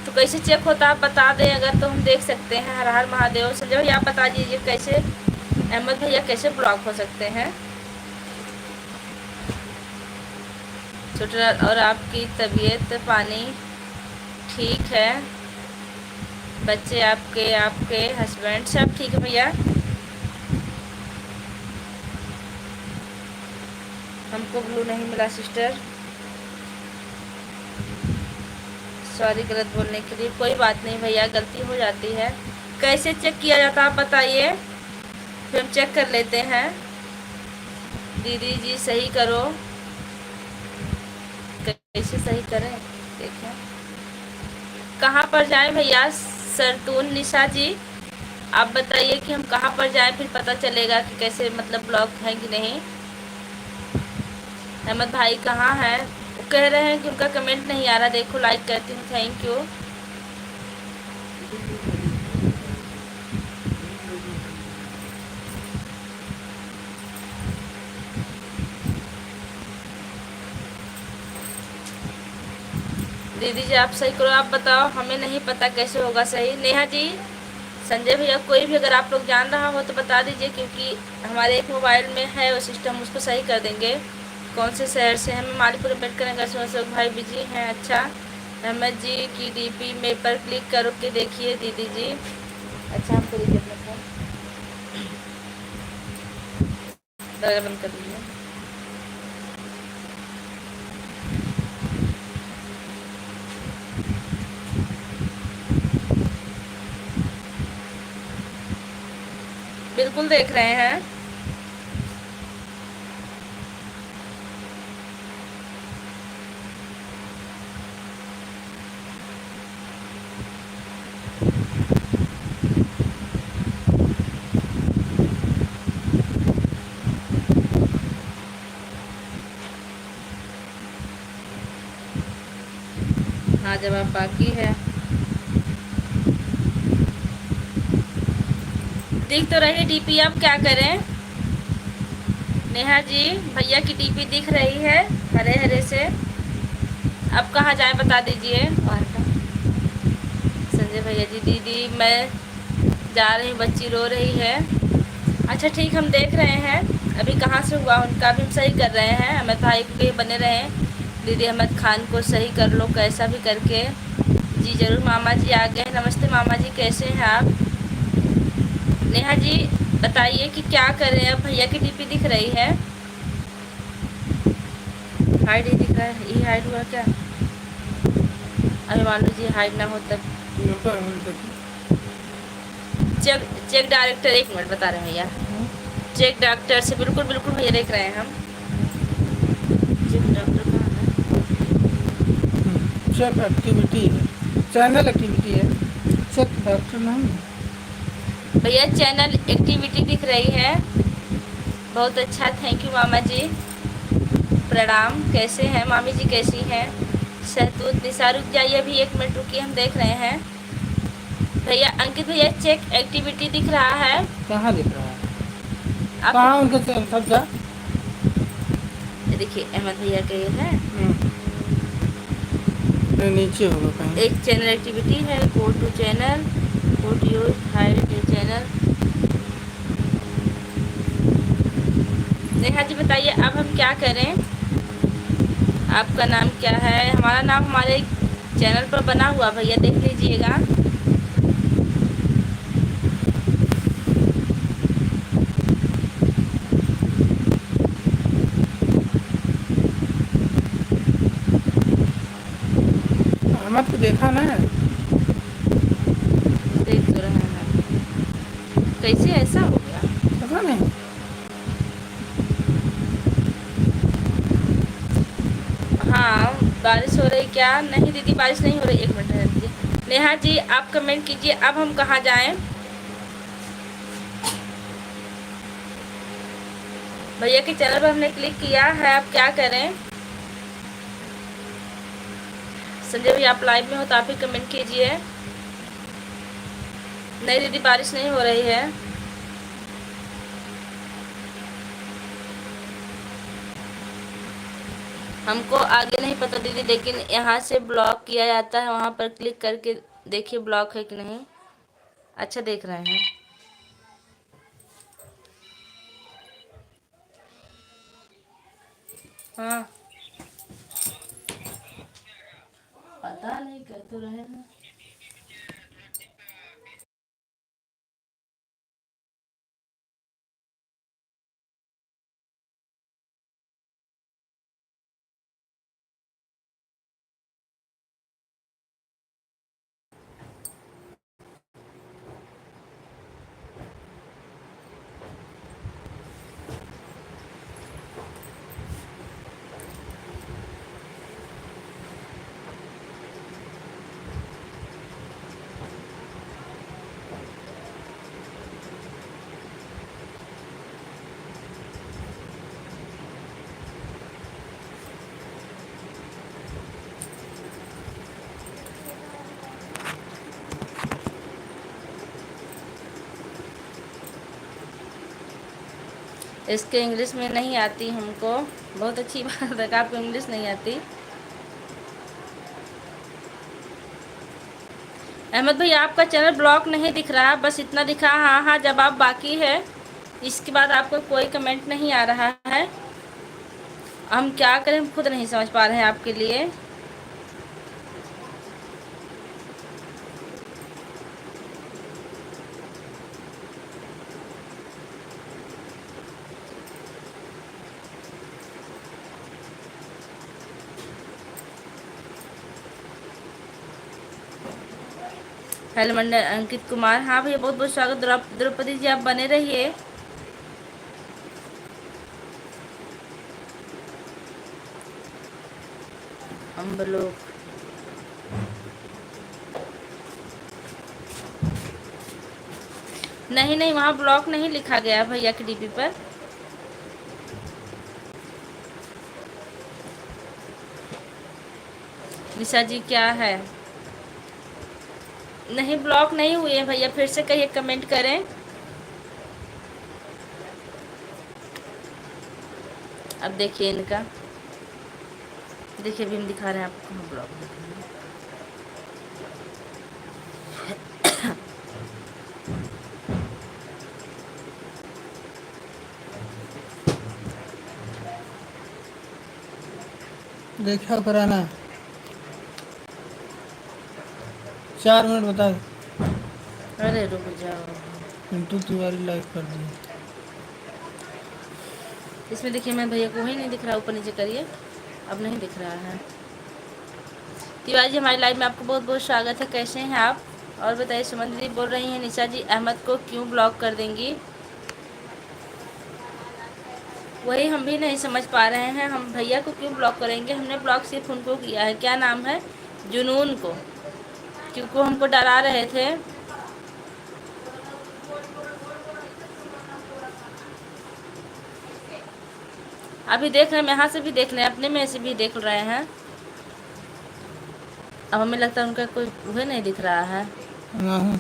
तो कैसे चेक होता आप बता दें अगर, तो हम देख सकते हैं। हर हर महादेव। संजय भैया आप बता दीजिए कैसे अहमद भैया कैसे ब्लॉक हो सकते हैं। छोटा और आपकी तबीयत पानी ठीक है? बच्चे आपके हस्बैंड सब ठीक है भैया? हमको ब्लू नहीं मिला सिस्टर, सॉरी गलत बोलने के लिए। कोई बात नहीं भैया, गलती हो जाती है। कैसे चेक किया जाता है आप बताइए, फिर हम चेक कर लेते हैं। दीदी जी सही करो, कैसे सही करें देखें। कहाँ पर जाएं भैया? सरतून निशा जी आप बताइए कि हम कहाँ पर जाएं, फिर पता चलेगा कि कैसे मतलब ब्लॉक है कि नहीं। अहमद भाई कहाँ हैं? वो कह रहे हैं कि उनका कमेंट नहीं आ रहा। देखो लाइक करती हूँ, थैंक यू। दीदी जी आप सही करो, आप बताओ, हमें नहीं पता कैसे होगा सही। नेहा जी, संजय भैया, कोई भी अगर आप लोग जान रहा हो तो बता दीजिए, क्योंकि हमारे एक मोबाइल में है वो सिस्टम, उसको सही कर देंगे। कौन से शहर से? हमें मालीपुर पेट करेंगे। अशोक भाई बिजी हैं? अच्छा। अहमद जी की डीपी में पर क्लिक करो के देखिए दीदी जी। अच्छा हम तो देखिए अपना फोन दरवाजा बंद कर दीजिए। बिल्कुल देख रहे हैं। हाँ जवाब बाकी है। दिख तो रही है डीपी, अब क्या करें? नेहा जी भैया की डीपी दिख रही है हरे हरे से, अब कहाँ जाए बता दीजिए। संजय भैया जी, दीदी मैं जा रही हूँ, बच्ची रो रही है। अच्छा ठीक, हम देख रहे हैं अभी कहाँ से हुआ, उनका भी हम सही कर रहे हैं। अहमद भाई के बने रहें। दीदी अहमद खान को सही कर लो कैसा भी करके। जी ज़रूर। मामा जी आ गए। नमस्ते मामा जी, कैसे हैं आप? नेहा जी बताइए कि क्या करें अब? भैया की डीपी दिख रही है, हाइड ही दिख रहा है। ये हाइड हुआ क्या? अभी मान लीजिए हाइड ना हो तब चेक डायरेक्टर। एक मिनट बता रहे हैं भैया। चेक डॉक्टर से बिल्कुल बिल्कुल भैया देख रहे हैं हम। चेक डॉक्टर कहाँ है? चेक एक्टिविटी है, चैनल एक्टिविटी है, चेक डॉक्टर नहीं। भैया चैनल एक्टिविटी दिख रही है। बहुत अच्छा, थैंक यू मामा जी, प्रणाम। कैसे हैं मामी जी, कैसी हैं? शहतूत निशा, रुक जाइए अभी 1 मिनट रुकिए, हम देख रहे हैं। भैया अंकित भैया चेक एक्टिविटी दिख रहा है। कहाँ दिख रहा है? आप कहाँ उनके सब्जा? देखिए अहमद भैया का ये है, नीचे होगा कहीं। एक चैनल एक्टिविटी है, go to channel, go to your hide channel. Neha ji बताइए अब हम क्या करें? आपका नाम क्या है? हमारा नाम हमारे चैनल पर बना हुआ भैया, देख लीजिएगा। अहमद को देखा ना है? देख तो रहे हैं। कैसे ऐसा हो गया? पता नहीं। हाँ बारिश हो रही क्या? नहीं दीदी बारिश नहीं हो रही, 1 मिनट रह दीजिए। नेहा जी आप कमेंट कीजिए अब हम कहाँ जाएं? भैया के चैनल पर हमने क्लिक किया है, अब क्या करें? संजय भैया आप लाइव में हो तो आप ही कमेंट कीजिए। नहीं दीदी बारिश नहीं हो रही है। हमको आगे नहीं पता दीदी, लेकिन यहाँ से ब्लॉक किया जाता है, वहाँ पर क्लिक करके देखिए ब्लॉक है कि नहीं। अच्छा देख रहे हैं। हाँ पता नहीं कर तो रहे हैं। इसके इंग्लिश में नहीं आती हमको। बहुत अच्छी बात है कि आपको इंग्लिश नहीं आती। अहमद भाई आपका चैनल ब्लॉक नहीं दिख रहा, बस इतना दिखा हाँ हाँ जवाब बाकी है। इसके बाद आपको कोई कमेंट नहीं आ रहा है। हम क्या करें, हम खुद नहीं समझ पा रहे हैं आपके लिए। हेलो मंडल अंकित कुमार, हाँ भैया बहुत बहुत स्वागत। द्रौपदी जी आप बने रहिए। हम लोग नहीं नहीं, वहाँ ब्लॉक नहीं लिखा गया भैया की डीपी पर। निशा जी क्या है? नहीं ब्लॉक नहीं हुए हैं भैया, फिर से कहिए, कमेंट करें। अब देखिए इनका, देखिए अभी हम दिखा रहे हैं आपको, हम ब्लॉक दिखा रहे हैं। देखा कराना 4 मिनट बता। अरे रुक जाओ, पिंटू तिवारी लाइक कर दिया। इसमें देखिए मैं भैया को ही नहीं दिख रहा, ऊपर नीचे करिए, अब नहीं दिख रहा है। तिवारी जी हमारी लाइव में आपको बहुत बहुत स्वागत है, कैसे हैं आप? और बताइए। सुमन दीदी बोल रही हैं निशा जी अहमद को क्यों ब्लॉक कर देंगी? वही हम भी नहीं समझ पा रहे हैं, हम भैया को क्यों ब्लॉक करेंगे। हमने ब्लॉक सिर्फ उनको किया है, क्या नाम है, जुनून को, क्योंकि वो हमको डरा रहे थे। अभी देख रहे हैं, यहाँ से भी देख रहे हैं, अपने में से भी देख रहे हैं। अब हमें लगता है उनका कोई वह नहीं दिख रहा है। नहीं।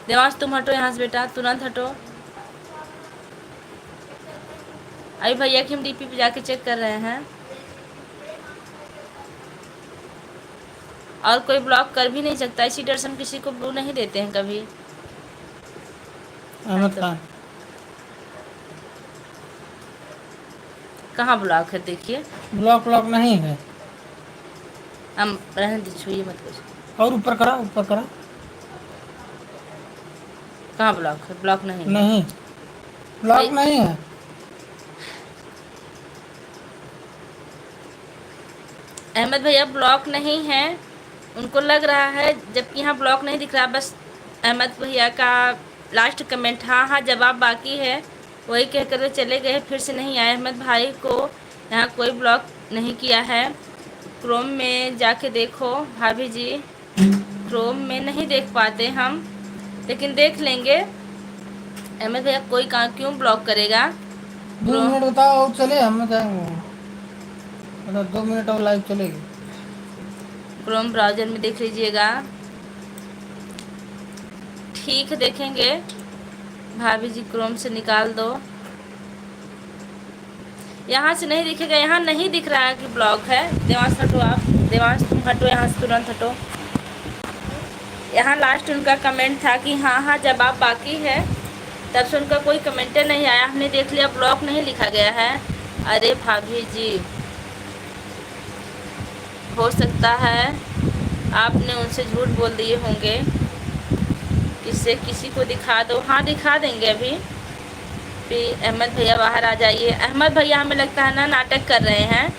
देवांश तुम हटो यहाँ से बेटा, तुरंत हटो। अभी भैया की हम डीपी पे जाके चेक कर रहे हैं, और कोई ब्लॉक कर भी नहीं सकता, इसी डर से हम किसी को ब्लू नहीं देते हैं कभी। अहमद खान कहाँ ब्लॉक है देखिए, ब्लॉक नहीं है। हम रहने दे, छुइए मत कुछ। और ऊपर करा। कहाँ ब्लॉक है, ब्लॉक नहीं है। नहीं, ब्लॉक नहीं है। अहमद भैया ब्लॉक नहीं है, उनको लग रहा है, जबकि यहाँ ब्लॉक नहीं दिख रहा। बस अहमद भैया का लास्ट कमेंट हाँ हाँ जवाब बाकी है, वही कह कर चले गए, फिर से नहीं आए। अहमद भाई को यहाँ कोई ब्लॉक नहीं किया है। क्रोम में जाके देखो भाभी जी, क्रोम में नहीं देख पाते हम, लेकिन देख लेंगे। अहमद भैया कोई कहाँ क्यों ब्लॉक करेगा। 2 मिनट बताओ और चले, हम जाएंगे, मतलब 2 मिनट और लाइव चलेगी। क्रोम ब्राउज़र में देख लीजिएगा, ठीक है देखेंगे। भाभी जी क्रोम से निकाल दो, यहाँ से नहीं दिखेगा, यहाँ नहीं दिख रहा है कि ब्लॉक है। देवांश हटो आप, देवांश तुम हटो यहाँ से, तुरंत हटो। यहाँ लास्ट उनका कमेंट था कि हाँ हाँ जवाब बाकी है, तब से उनका कोई कमेंट नहीं आया। हमने देख लिया ब्लॉक नहीं लिखा गया है। अरे भाभी जी, हो सकता है आपने उनसे झूठ बोल दिए होंगे, किससे किसी को दिखा दो। हाँ दिखा देंगे अभी। फिर अहमद भैया बाहर आ जाइए। अहमद भैया हमें लगता है ना नाटक कर रहे हैं,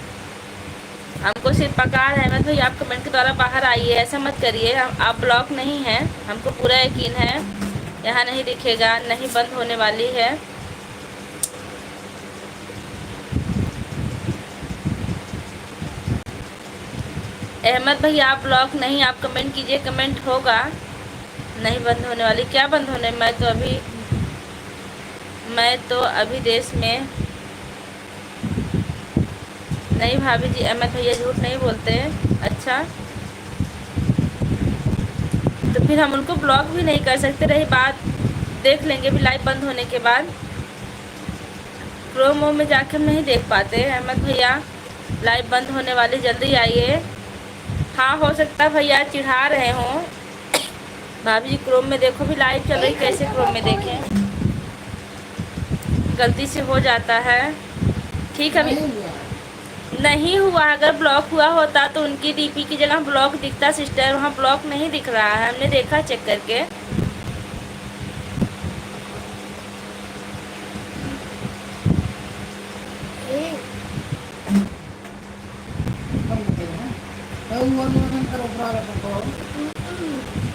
हमको सिर्फ पका रहे हैं। अहमद भैया आप कमेंट के द्वारा बाहर आइए, ऐसा मत करिए। आप ब्लॉक नहीं हैं, हमको पूरा यकीन है। यहाँ नहीं दिखेगा, नहीं बंद होने वाली है। अहमद भैया आप ब्लॉक नहीं, आप कमेंट कीजिए, कमेंट होगा। नहीं बंद होने वाली, क्या बंद होने, मैं तो अभी देश में नहीं। भाभी जी अहमद भैया झूठ नहीं बोलते। अच्छा, तो फिर हम उनको ब्लॉक भी नहीं कर सकते। रही बात, देख लेंगे भी लाइव बंद होने के बाद। क्रोमो में जाकर नहीं देख पाते। अहमद भैया लाइव बंद होने वाली, जल्दी आइए। हाँ हो सकता है भैया चिढ़ा रहे हों। भाभी जी क्रोम में देखो भी लाइव चल रही, कैसे क्रोम में देखें, गलती से हो जाता है। ठीक है, अभी नहीं हुआ। अगर ब्लॉक हुआ होता तो उनकी डीपी की जगह ब्लॉक दिखता सिस्टर, वहाँ ब्लॉक नहीं दिख रहा है, हमने देखा चेक करके।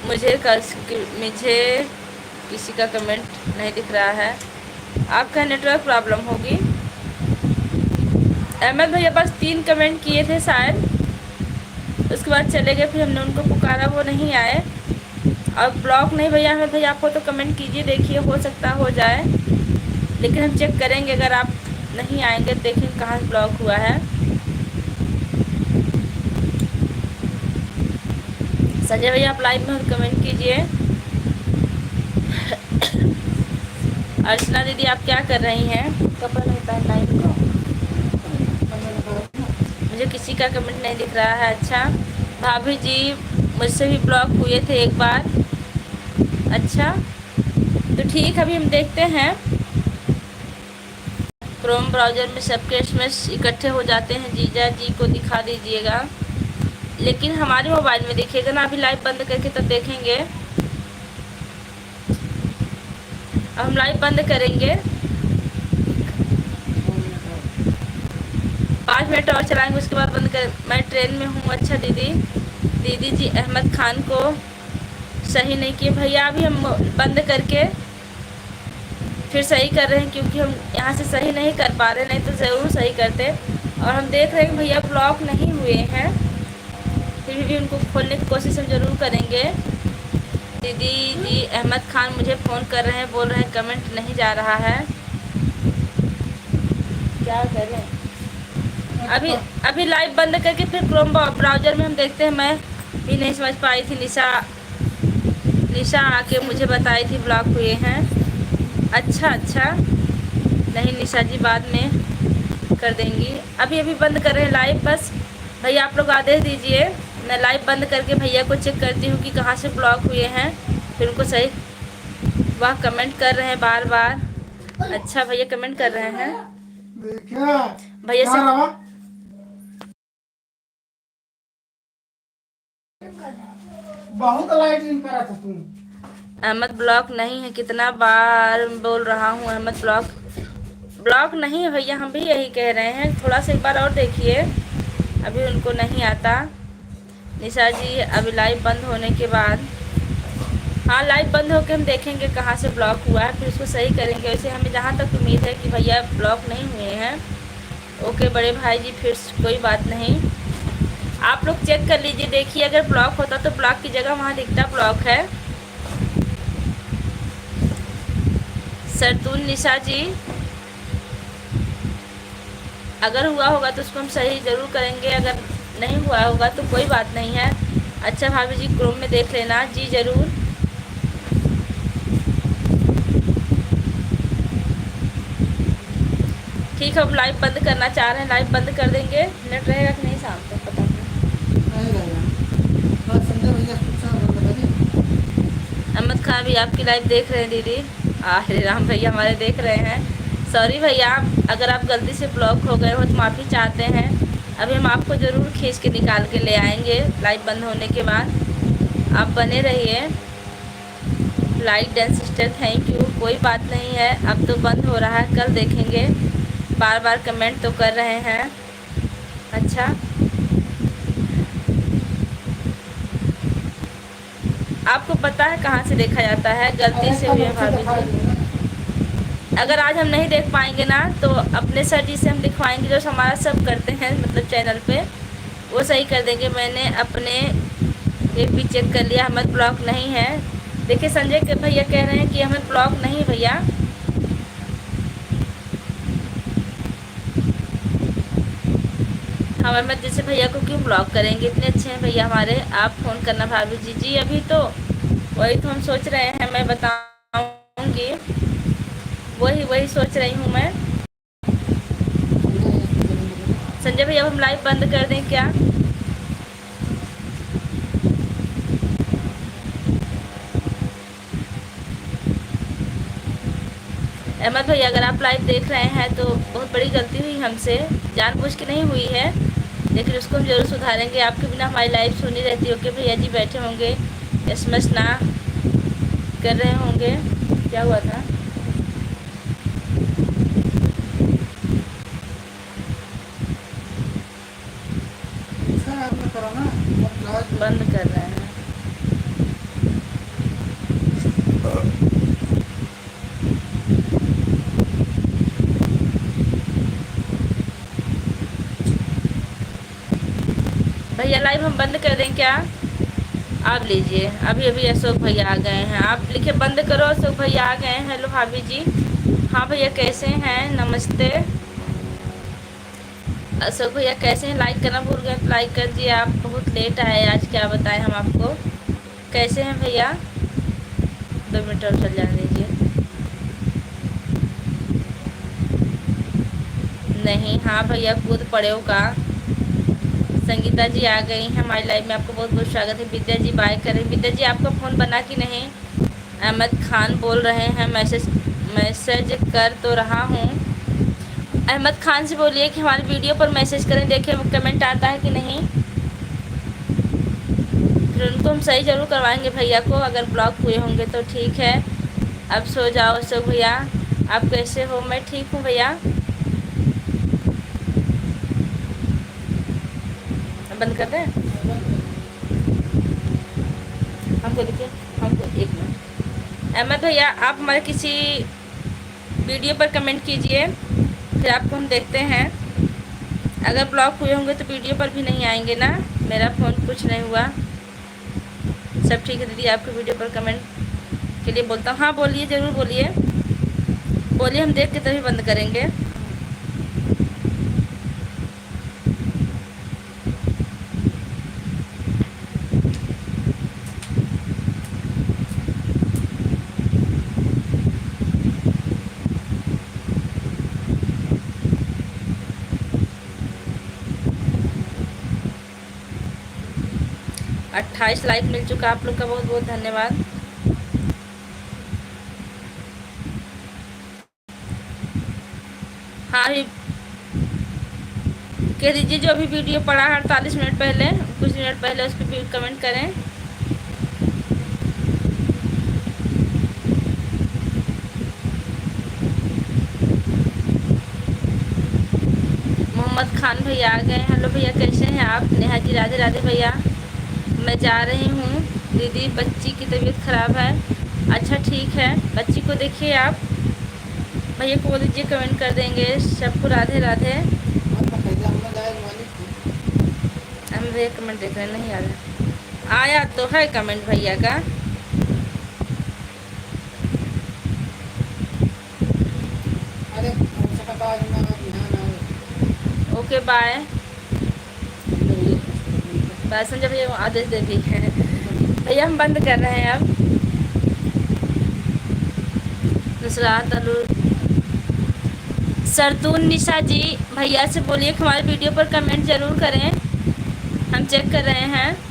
मुझे किसी का कमेंट नहीं दिख रहा है, आपका नेटवर्क प्रॉब्लम होगी। अहमद भैया बस 3 कमेंट किए थे शायद, उसके बाद चले गए, फिर हमने उनको पुकारा, वो नहीं आए। और ब्लॉक नहीं भैया, अहमद भैया आपको तो कमेंट कीजिए, देखिए हो सकता हो जाए, लेकिन हम चेक करेंगे। अगर आप नहीं आएंगे देखें कहाँ ब्लॉक हुआ है। संजय भैया आप लाइव में कमेंट कीजिए। अर्चना दीदी आप क्या कर रही हैं, कपड़ा नहीं पहन लाइव को, मुझे किसी का कमेंट नहीं दिख रहा है। अच्छा, भाभी जी मुझसे भी ब्लॉक हुए थे एक बार। अच्छा, तो ठीक, अभी हम देखते हैं। क्रोम ब्राउज़र में सबके एसएमएस इकट्ठे हो जाते हैं, जीजा जी को दिखा दीजिएगा, लेकिन हमारे मोबाइल में दिखेगा ना। अभी लाइव बंद करके तब देखेंगे। अब हम लाइव बंद करेंगे, 5 मिनट और चलाएंगे, उसके बाद बंद कर। मैं ट्रेन में हूँ। अच्छा दीदी जी अहमद खान को सही नहीं किए भैया, अभी हम बंद करके फिर सही कर रहे हैं, क्योंकि हम यहाँ से सही नहीं कर पा रहे, नहीं तो ज़रूर सही करते। और हम देख रहे हैं भैया ब्लॉक नहीं हुए हैं, फिर भी उनको खोलने की कोशिश हम ज़रूर करेंगे। दीदी जी अहमद खान मुझे फ़ोन कर रहे हैं, बोल रहे हैं कमेंट नहीं जा रहा है, क्या करें। अभी लाइव बंद करके फिर क्रोम ब्राउज़र में हम देखते हैं। मैं भी नहीं समझ पाई थी, निशा आके मुझे बताई थी ब्लॉक हुए हैं। अच्छा, नहीं निशा जी बाद में कर देंगी, अभी बंद कर रहे हैं लाइव। बस भैया आप लोग आदेश दीजिए, मैं लाइव बंद करके भैया को चेक करती हूँ कि कहाँ से ब्लॉक हुए हैं, फिर उनको सही। वह कमेंट कर रहे हैं बार बार। अच्छा भैया कमेंट कर रहे हैं, भैया से बहुत लाइटिंग करा था तुम। अहमद ब्लॉक नहीं है, कितना बार बोल रहा हूँ अहमद ब्लॉक नहीं है भैया, हम भी यही कह रहे हैं। थोड़ा सा एक बार और देखिए, अभी उनको नहीं आता। निशा जी अभी लाइव बंद होने के बाद, हाँ लाइव बंद होकर हम देखेंगे कहाँ से ब्लॉक हुआ है, फिर उसको सही करेंगे। वैसे हमें जहाँ तक उम्मीद है कि भैया ब्लॉक नहीं हुए हैं। ओके बड़े भाई जी, फिर कोई बात नहीं, आप लोग चेक कर लीजिए, देखिए अगर ब्लॉक होता तो ब्लॉक की जगह वहाँ दिखता ब्लॉक है। सरतून निशा जी अगर हुआ होगा तो उसको हम सही ज़रूर करेंगे, अगर नहीं हुआ होगा तो कोई बात नहीं है। अच्छा भाभी जी क्रोम में देख लेना जी ज़रूर। ठीक है, हम लाइव बंद करना चाह रहे हैं, लाइव बंद कर देंगे। नेट रहेगा कि नहीं शाम तक पता नहीं। अहमद खान भी आपकी लाइव देख रहे हैं दीदी। हरे राम भैया हमारे देख रहे हैं। सॉरी भैया, अगर आप गलती से ब्लॉक हो गए हो तो माफ़ी चाहते हैं। अभी हम आपको ज़रूर खींच के निकाल के ले आएंगे लाइव बंद होने के बाद, आप बने रहिए। Like dense sister thank you, कोई बात नहीं है, अब तो बंद हो रहा है, कल देखेंगे। बार बार कमेंट तो कर रहे हैं। अच्छा आपको पता है कहाँ से देखा जाता है, गलती से हुई है भाभी जी। अगर आज हम नहीं देख पाएंगे ना तो अपने सर जी से हम दिखवाएंगे, जो हमारा सब करते हैं मतलब चैनल पे, वो सही कर देंगे। मैंने अपने ये भी चेक कर लिया, अहमद ब्लॉक नहीं है। देखिए संजय के भैया कह रहे हैं कि अहमद ब्लॉक नहीं भैया। हम अहमद जैसे भैया को क्यों ब्लॉक करेंगे, इतने अच्छे हैं भैया हमारे। आप फ़ोन करना भाभी जी। जी अभी तो वही तो हम सोच रहे हैं, मैं बताऊँगी, वही सोच रही हूँ मैं। संजय भैया हम लाइव बंद कर दें क्या? अहमद भैया अगर आप लाइव देख रहे हैं तो बहुत बड़ी गलती हुई हमसे, जानबूझ के नहीं हुई है, लेकिन उसको हम जरूर सुधारेंगे। आपके बिना हमारी लाइव सुनी रहती। ओके भैया जी बैठे होंगे, एसएमएस ना कर रहे होंगे, क्या हुआ था? बंद कर रहे हैं। भैया लाइव हम बंद कर दें क्या? आप लीजिए, अभी अशोक भैया आ गए हैं, आप लिखे बंद करो। अशोक भैया आ गए हैं। हेलो भाभी जी। हाँ भैया कैसे हैं? नमस्ते अशोक भैया कैसे हैं? लाइक करना भूल गए तो लाइक कर दिए। आप बहुत लेट आए आज, क्या बताएं हम आपको। कैसे हैं भैया? 2 मिनट और चल जाने दीजिए। नहीं, हाँ भैया कूद पड़े हो का। संगीता जी आ गई हैं हमारी लाइव में, आपको बहुत बहुत स्वागत है। विद्या जी बाय करें। विद्या जी आपका फ़ोन बना कि नहीं? अहमद खान बोल रहे हैं, मैसेज कर तो रहा हूँ। अहमद खान से बोलिए कि हमारी वीडियो पर मैसेज करें, देखें कमेंट आता है कि नहीं, फिर उनको हम सही ज़रूर करवाएंगे भैया को। अगर ब्लॉक हुए होंगे तो ठीक है। अब सो जाओ अशोक भैया। आप कैसे हो? मैं ठीक हूँ भैया। बंद कर दें हमको, देखिए हमको 1 मिनट। अहमद भैया आप हमारे किसी वीडियो पर कमेंट कीजिए, फिर आपको हम देखते हैं। अगर ब्लॉक हुए होंगे तो वीडियो पर भी नहीं आएंगे ना। मेरा फ़ोन कुछ नहीं हुआ, सब ठीक है दीदी। आपके वीडियो पर कमेंट के लिए बोलता हूँ। हाँ बोलिए, ज़रूर बोलिए, बोलिए, हम देख के तभी बंद करेंगे। अट्ठाईस लाइक मिल चुका, आप लोग का बहुत बहुत धन्यवाद। हाँ अभी कह दीजिए, जो अभी वीडियो पड़ा 48 मिनट पहले, कुछ मिनट पहले, उस पर भी कमेंट करें। मोहम्मद खान भैया आ गए। हेलो भैया, कैसे हैं आप? नेहा जी राधे राधे भैया। मैं जा रही हूँ दीदी, बच्ची की तबीयत ख़राब है। अच्छा ठीक है, बच्ची को देखिए आप। भैया को बोल दीजिए कमेंट कर देंगे। सबको राधे राधे। हम भैया कमेंट देख रहे हैं, नहीं आ रहा। आया तो है कमेंट भैया का। Okay bye bye. संजय भैया आदेश दे दी है भैया, हम बंद कर रहे हैं अब। दूसरा तलु सरतून निशा जी, भैया से बोलिए कि हमारे वीडियो पर कमेंट ज़रूर करें, हम चेक कर रहे हैं।